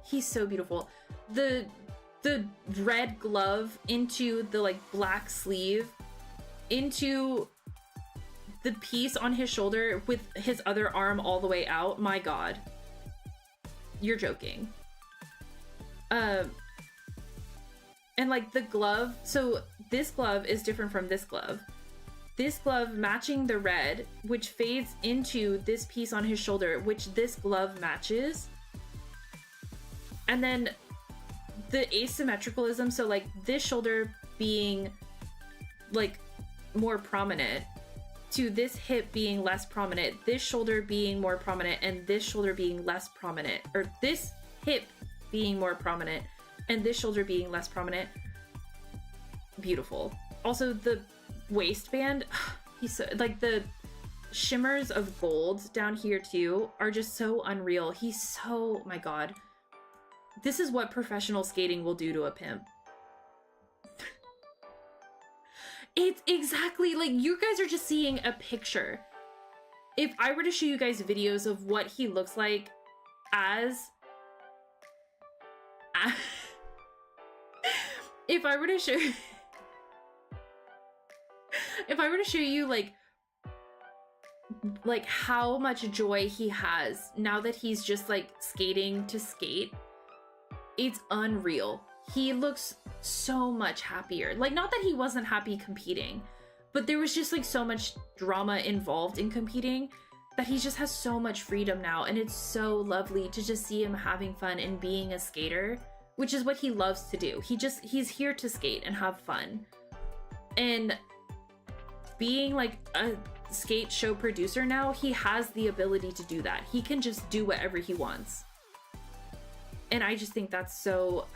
He's so beautiful. The red glove into the like black sleeve into the piece on his shoulder with his other arm all the way out. My god. You're joking. And like the glove, so this glove is different from this glove. This glove matching the red, which fades into this piece on his shoulder, which this glove matches. And then the asymmetricalism, so like this shoulder being like more prominent to this hip being less prominent, this shoulder being more prominent, and this shoulder being less prominent, or this hip being more prominent and this shoulder being less prominent. Beautiful. Also the waistband, he's so, like the shimmers of gold down here too are just so unreal. He's so, my god, this is what professional skating will do to a pimp. It's exactly like, you guys are just seeing a picture. If I were to show you guys videos of what he looks like as if I were to show you like how much joy he has now that he's just like skating to skate, it's unreal. He looks so much happier. Like, not that he wasn't happy competing, but there was just like so much drama involved in competing that he just has so much freedom now, and it's so lovely to just see him having fun and being a skater, which is what he loves to do. He's here to skate and have fun. And being like a skate show producer now, he has the ability to do that. He can just do whatever he wants. And I just think that's so,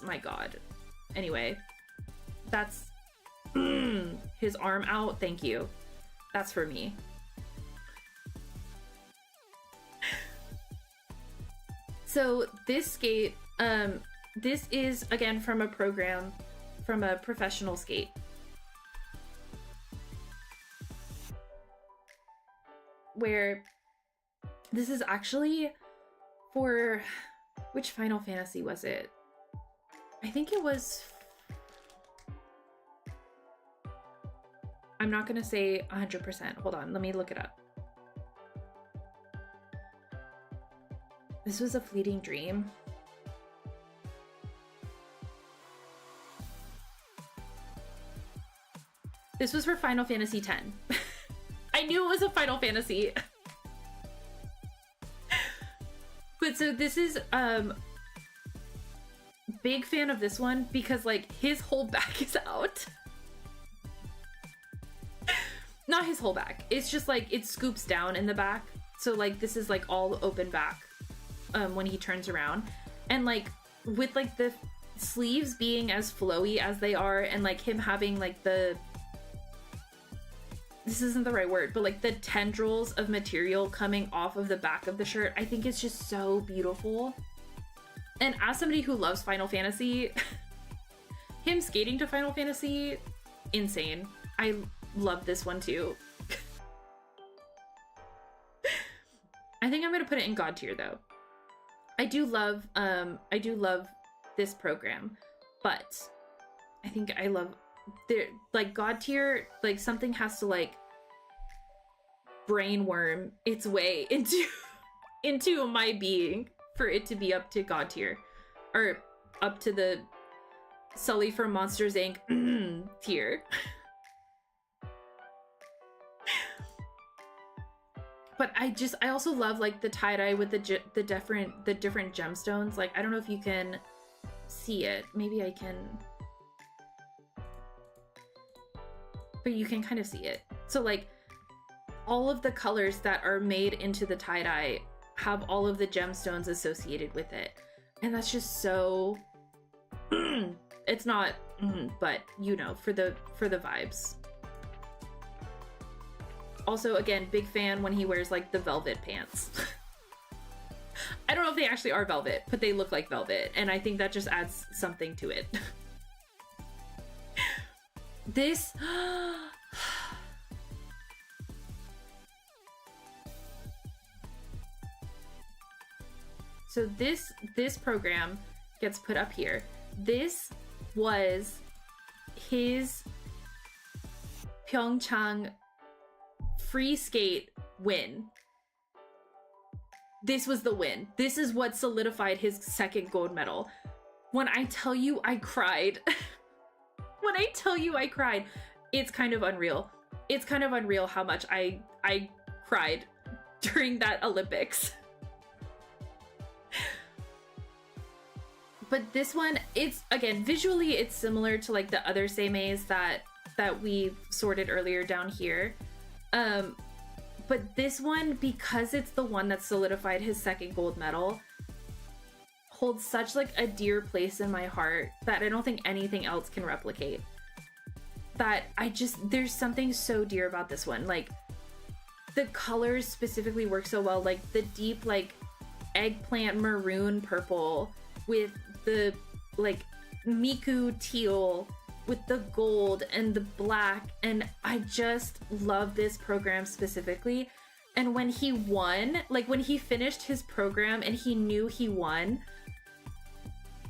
my god. Anyway, that's his arm out. Thank you. That's for me. So this skate, this is again from a program, from a professional skate. Where this is actually for, which Final Fantasy was it? I think it was, I'm not gonna say 100%. Hold on, let me look it up. This was a fleeting dream. This was for Final Fantasy X. I knew it was a Final Fantasy. But so this is, big fan of this one because like his whole back is out. Not his whole back. It's just like it scoops down in the back. So like this is like all open back when he turns around. And like with like the sleeves being as flowy as they are and like him having like the, this isn't the right word, but like the tendrils of material coming off of the back of the shirt, I think it's just so beautiful. And as somebody who loves Final Fantasy, him skating to Final Fantasy, insane. I love this one too. I think I'm gonna put it in God tier though. I do love this program, but I think I love like God tier, like something has to like brainworm its way into my being for it to be up to God tier, or up to the Sully from Monsters Inc. tier. But I also love like the tie-dye with the different gemstones. Like I don't know if you can see it. Maybe I can. But you can kind of see it. So like all of the colors that are made into the tie-dye have all of the gemstones associated with it. And that's just so it's not but you know, for the vibes. Also, again, big fan when he wears like the velvet pants. I don't know if they actually are velvet, but they look like velvet, and I think that just adds something to it. This so this program gets put up here. This was his Pyeongchang free skate win. This was the win. This is what solidified his second gold medal. When I tell you I cried, when I tell you I cried, it's kind of unreal. It's kind of unreal how much I cried during that Olympics. But this one, it's, again, visually it's similar to like the other seimeis that we sorted earlier down here. But this one, because it's the one that solidified his second gold medal, holds such like a dear place in my heart that I don't think anything else can replicate. That there's something so dear about this one. Like the colors specifically work so well, like the deep like eggplant maroon purple with the like Miku teal with the gold and the black, and I just love this program specifically. And when he won, like when he finished his program and he knew he won,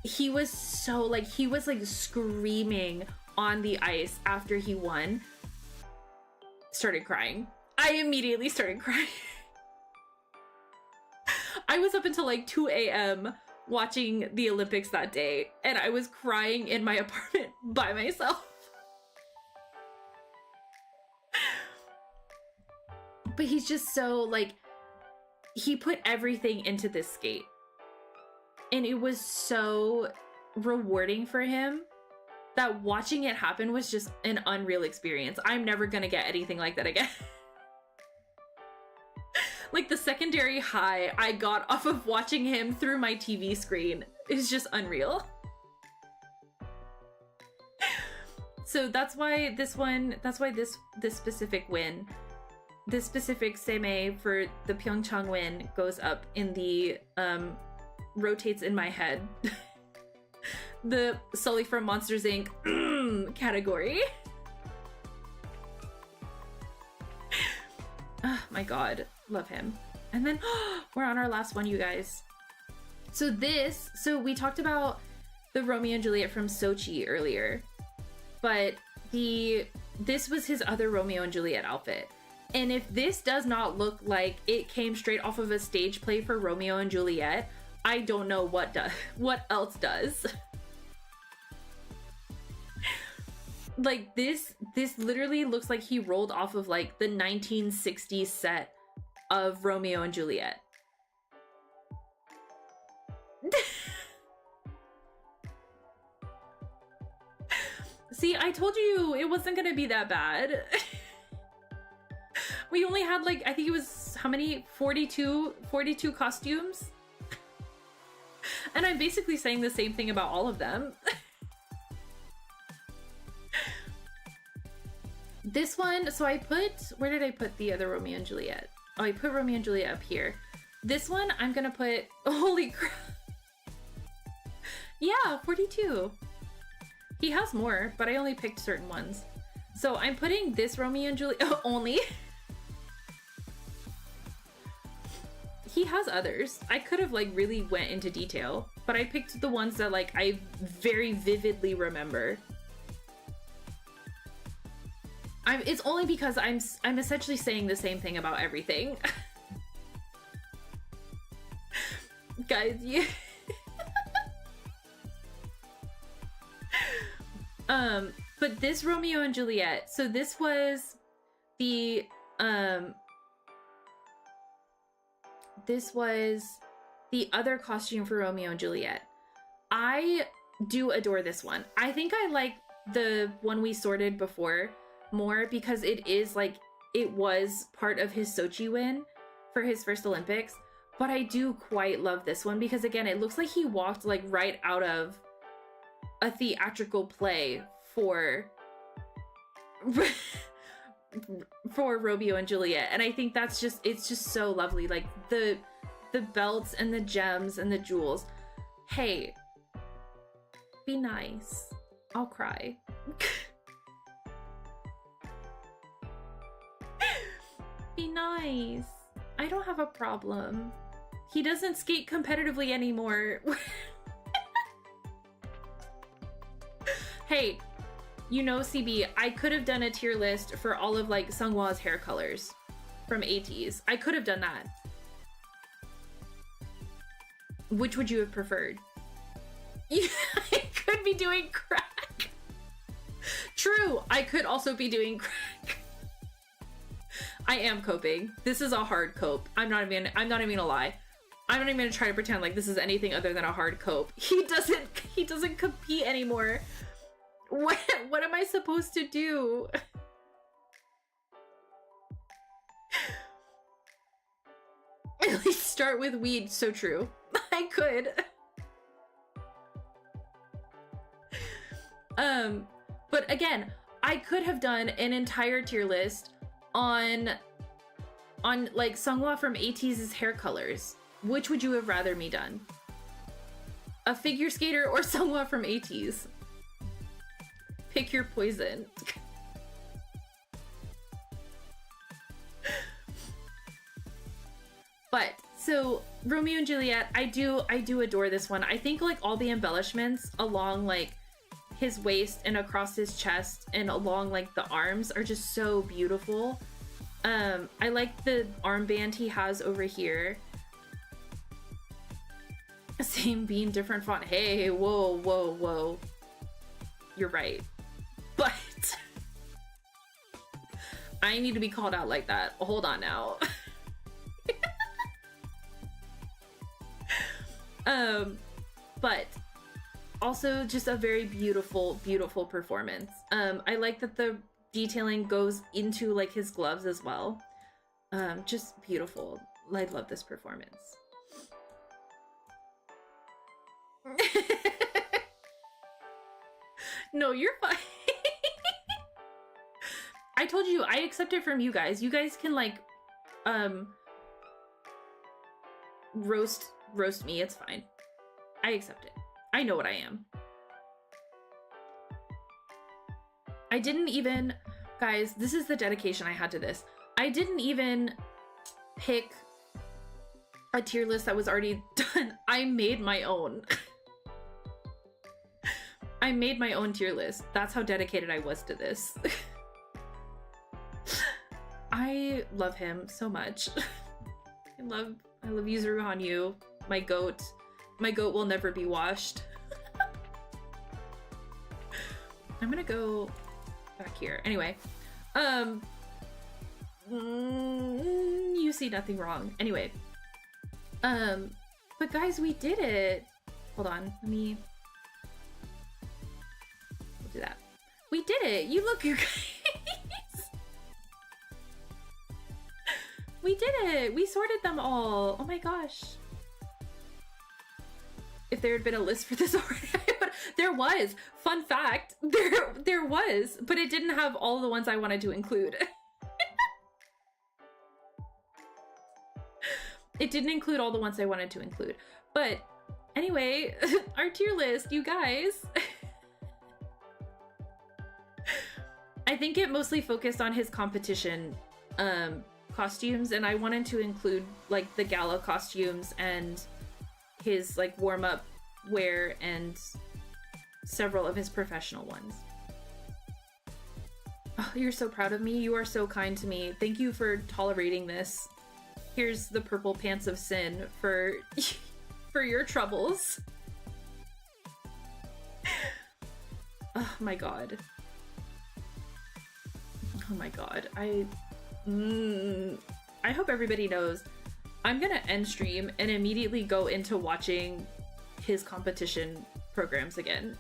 he was so like, he was like screaming on the ice after he won. Started crying. I immediately started crying. I was up until like 2 a.m. watching the Olympics that day, and I was crying in my apartment by myself. But he's just so like, he put everything into this skate, and it was so rewarding for him that watching it happen was just an unreal experience. I'm never gonna get anything like that again. Like the secondary high I got off of watching him through my TV screen is just unreal. So that's why this specific win, this specific seimei for the Pyeongchang win goes up in the rotates in my head. The Sully from Monsters Inc. category. Oh my god, love him. And then we're on our last one, you guys. So we talked about the Romeo and Juliet from Sochi earlier, but the this was his other Romeo and Juliet outfit. And if this does not look like it came straight off of a stage play for Romeo and Juliet, I don't know what else does. Like this literally looks like he rolled off of like the 1960s set of Romeo and Juliet. See, I told you it wasn't gonna be that bad. We only had like, I think it was, how many? 42 costumes? And I'm basically saying the same thing about all of them. This one, so I put, where did I put the other Romeo and Juliet? Oh, I put Romeo and Juliet up here. This one, I'm gonna put, holy crap. Yeah, 42. He has more, but I only picked certain ones. So I'm putting this Romeo and Juliet, only. He has others. I could have like really went into detail, but I picked the ones that like I very vividly remember. It's only because I'm essentially saying the same thing about everything. Guys, yeah. But this Romeo and Juliet, so this was the other costume for Romeo and Juliet. I do adore this one. I think I like the one we sorted before more because it is like, it was part of his Sochi win for his first Olympics, but I do quite love this one because again, it looks like he walked like right out of a theatrical play for Romeo and Juliet. And I think that's just, it's just so lovely. Like the belts and the gems and the jewels. Hey, be nice. I'll cry. Be nice. I don't have a problem. He doesn't skate competitively anymore. Hey, you know, CB, I could have done a tier list for all of like Seonghwa's hair colors from ATEEZ. I could have done that. Which would you have preferred? I could be doing crack. True, I could also be doing crack. I am coping. This is a hard cope. I'm not even gonna lie. I'm not even gonna try to pretend like this is anything other than a hard cope. He doesn't compete anymore. What am I supposed to do? At least start with weed. So true. I could. But again, I could have done an entire tier list on like Seonghwa from ATEEZ's hair colors. Which would you have rather me done? A figure skater or Seonghwa from ATEEZ? Pick your poison. But so Romeo and Juliet, I do adore this one. I think like all the embellishments along like his waist and across his chest and along like the arms are just so beautiful. I like the armband he has over here. Same bean, different font. Hey, whoa. You're right. But I need to be called out like that. Hold on now. But also just a very beautiful performance. I like that the detailing goes into like his gloves as well. Just beautiful. I love this performance. No, you're fine. I told you, I accept it from you guys. You guys can like roast me. It's fine. I accept it. I know what I am. I didn't even, guys, this is the dedication I had to this. I didn't even pick a tier list that was already done. I made my own. I made my own tier list. That's how dedicated I was to this. I love him so much. I love Yuzuru Hanyu, my goat. My goat will never be washed. I'm gonna go back here. Anyway, you see nothing wrong. Anyway, but guys, we did it. Hold on, we'll do that. We did it. You look, you guys. We did it. We sorted them all. Oh my gosh. If there had been a list for this already, there was. Fun fact, there was, but it didn't have all the ones I wanted to include. It didn't include all the ones I wanted to include. But anyway, our tier list, you guys. I think it mostly focused on his competition costumes, and I wanted to include like the gala costumes and his like warm-up wear and several of his professional ones. Oh, you're so proud of me. You are so kind to me. Thank you for tolerating this. Here's the purple pants of sin for for your troubles. Oh my god. Oh my god. I hope everybody knows I'm gonna end stream and immediately go into watching his competition programs again.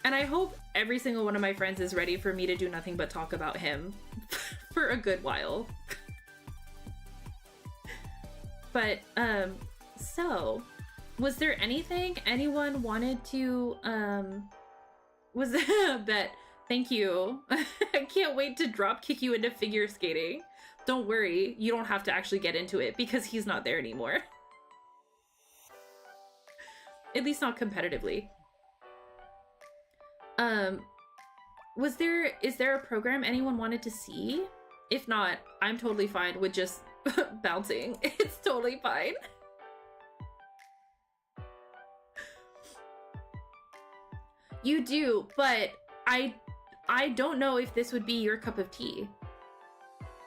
And I hope every single one of my friends is ready for me to do nothing but talk about him for a good while. But, so, was there anything anyone wanted to, was there a bet? Thank you. I can't wait to drop kick you into figure skating. Don't worry, you don't have to actually get into it because he's not there anymore. At least not competitively. Is there a program anyone wanted to see? If not, I'm totally fine with just bouncing. It's totally fine. You do, but I don't know if this would be your cup of tea.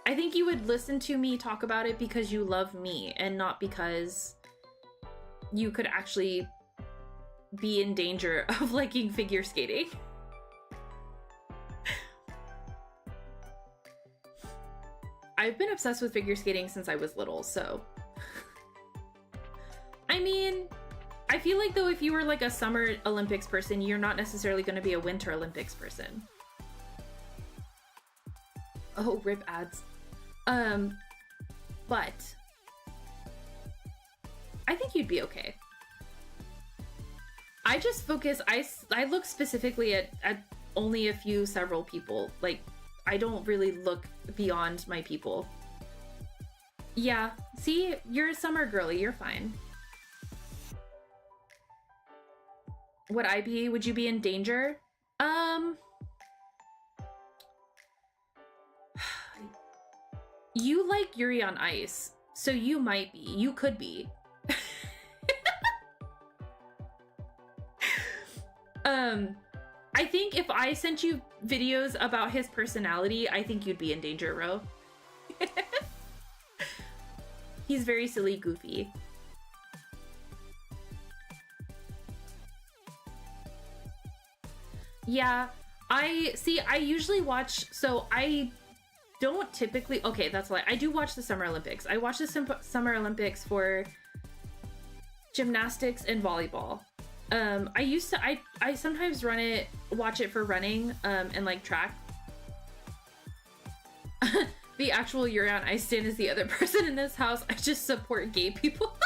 I think you would listen to me talk about it because you love me and not because you could actually be in danger of liking figure skating. I've been obsessed with figure skating since I was little, so... I mean, I feel like though if you were like a Summer Olympics person, you're not necessarily going to be a Winter Olympics person. Oh, rip ads. But I think you'd be okay. I just focus, I look specifically at only a few several people. Like, I don't really look beyond my people. Yeah, see, you're a summer girly, you're fine. Would I be, would you be in danger? You like Yuri on Ice, so you might be, you could be. I think if I sent you videos about his personality, I think you'd be in danger, Ro. He's very silly, goofy. Yeah, I usually watch, so I don't typically, okay, that's why I do watch the Summer Olympics. I watch the Summer Olympics for gymnastics and volleyball. I sometimes watch it for running, and like track. The actual Yuri on Ice stan is the other person in this house. I just support gay people.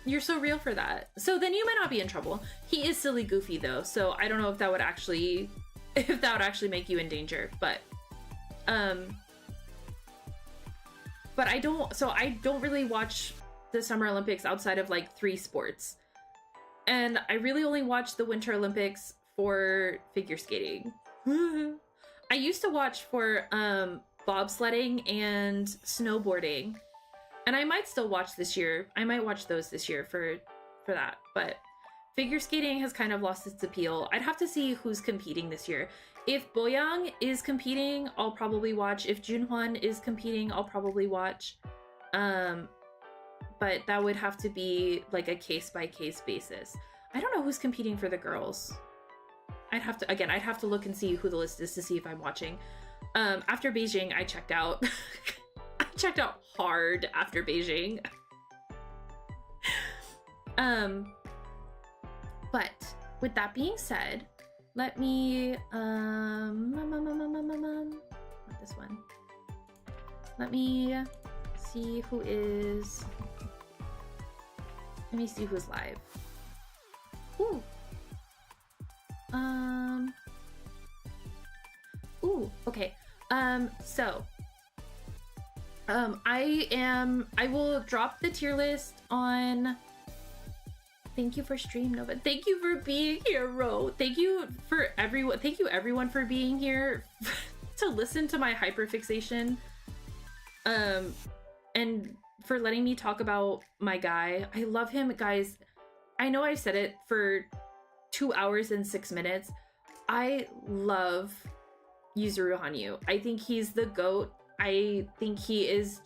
You're so real for that. So then you might not be in trouble. He is silly goofy though, so I don't know if that would actually make you in danger, but I don't really watch the Summer Olympics outside of like 3 sports. And I really only watch the Winter Olympics for figure skating. I used to watch for bobsledding and snowboarding. And I might still watch this year. I might watch those this year for that. But figure skating has kind of lost its appeal. I'd have to see who's competing this year. If Boyoung is competing, I'll probably watch. If Junhwan is competing, I'll probably watch. But that would have to be like a case-by-case basis. I don't know who's competing for the girls. I'd have to look and see who the list is to see if I'm watching. After Beijing, I checked out. I checked out hard after Beijing. But with that being said, let me not this one. Let me see who is. Let me see who's live. Ooh. Ooh, okay. So I will drop the tier list on. Thank you for stream, Nova. Thank you for being here, Ro. Thank you everyone for being here to listen to my hyperfixation. And for letting me talk about my guy. I love him, guys. I know I said it for 2 hours and 6 minutes. I love Yuzuru Hanyu. I think he's the GOAT. I think he is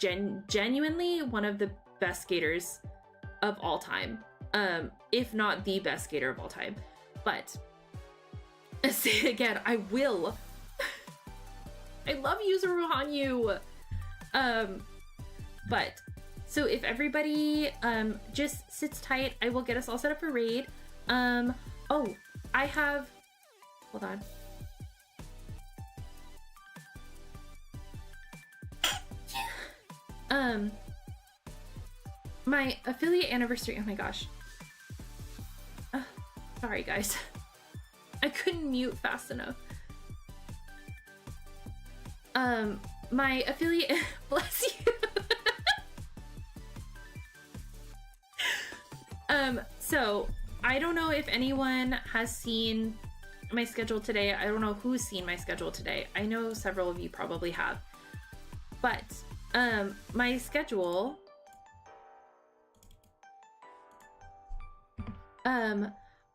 genuinely one of the best skaters of all time. If not the best skater of all time. But I say it again, I will. I love Yuzuru Hanyu. But so if everybody just sits tight, I will get us all set up for raid. Oh, I have, hold on. My affiliate anniversary, oh my gosh. Sorry guys. I couldn't mute fast enough. My affiliate, bless you. So I don't know if anyone has seen my schedule today. I don't know who's seen my schedule today. I know several of you probably have, but my schedule,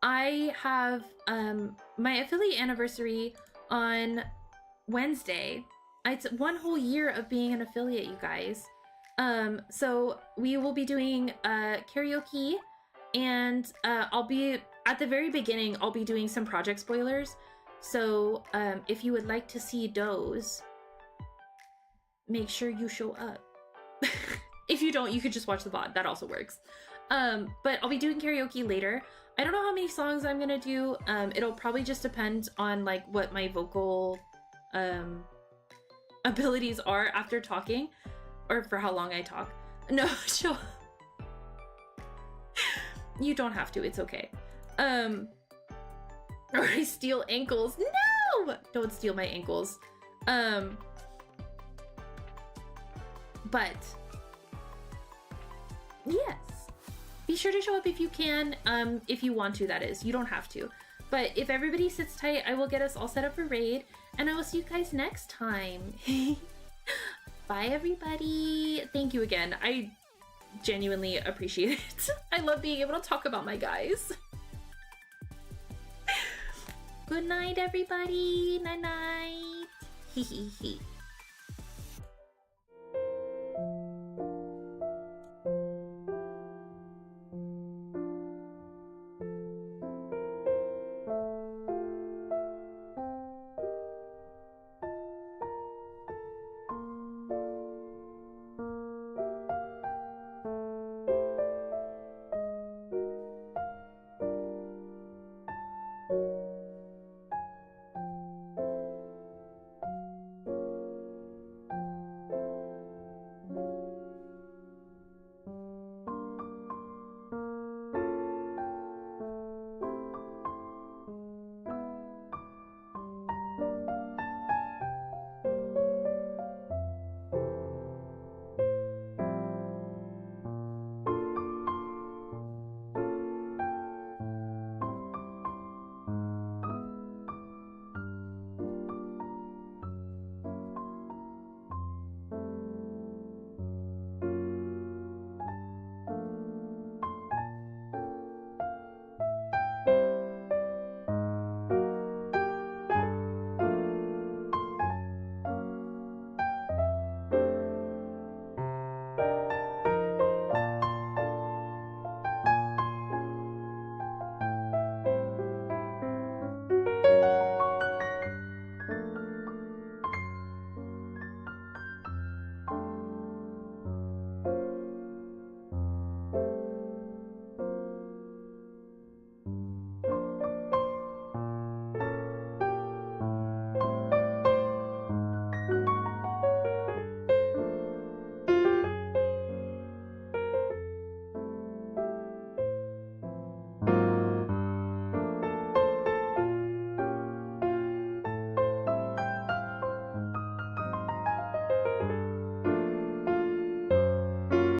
I have my affiliate anniversary on Wednesday. It's 1 whole year of being an affiliate, you guys. So we will be doing karaoke, and I'll be at the very beginning, I'll be doing some project spoilers. So if you would like to see those, make sure you show up. If you don't, you could just watch the VOD. That also works. But I'll be doing karaoke later. I don't know how many songs I'm gonna do. It'll probably just depend on like what my vocal abilities are after talking, or for how long I talk. No, show. You don't have to. It's okay. Or I steal ankles. No, don't steal my ankles. But yes, be sure to show up if you can, if you want to, that is. You don't have to. But if everybody sits tight, I will get us all set up for raid, and I will see you guys next time. Bye, everybody. Thank you again. I genuinely appreciate it. I love being able to talk about my guys. Good night, everybody. Night night. Hee hee hee.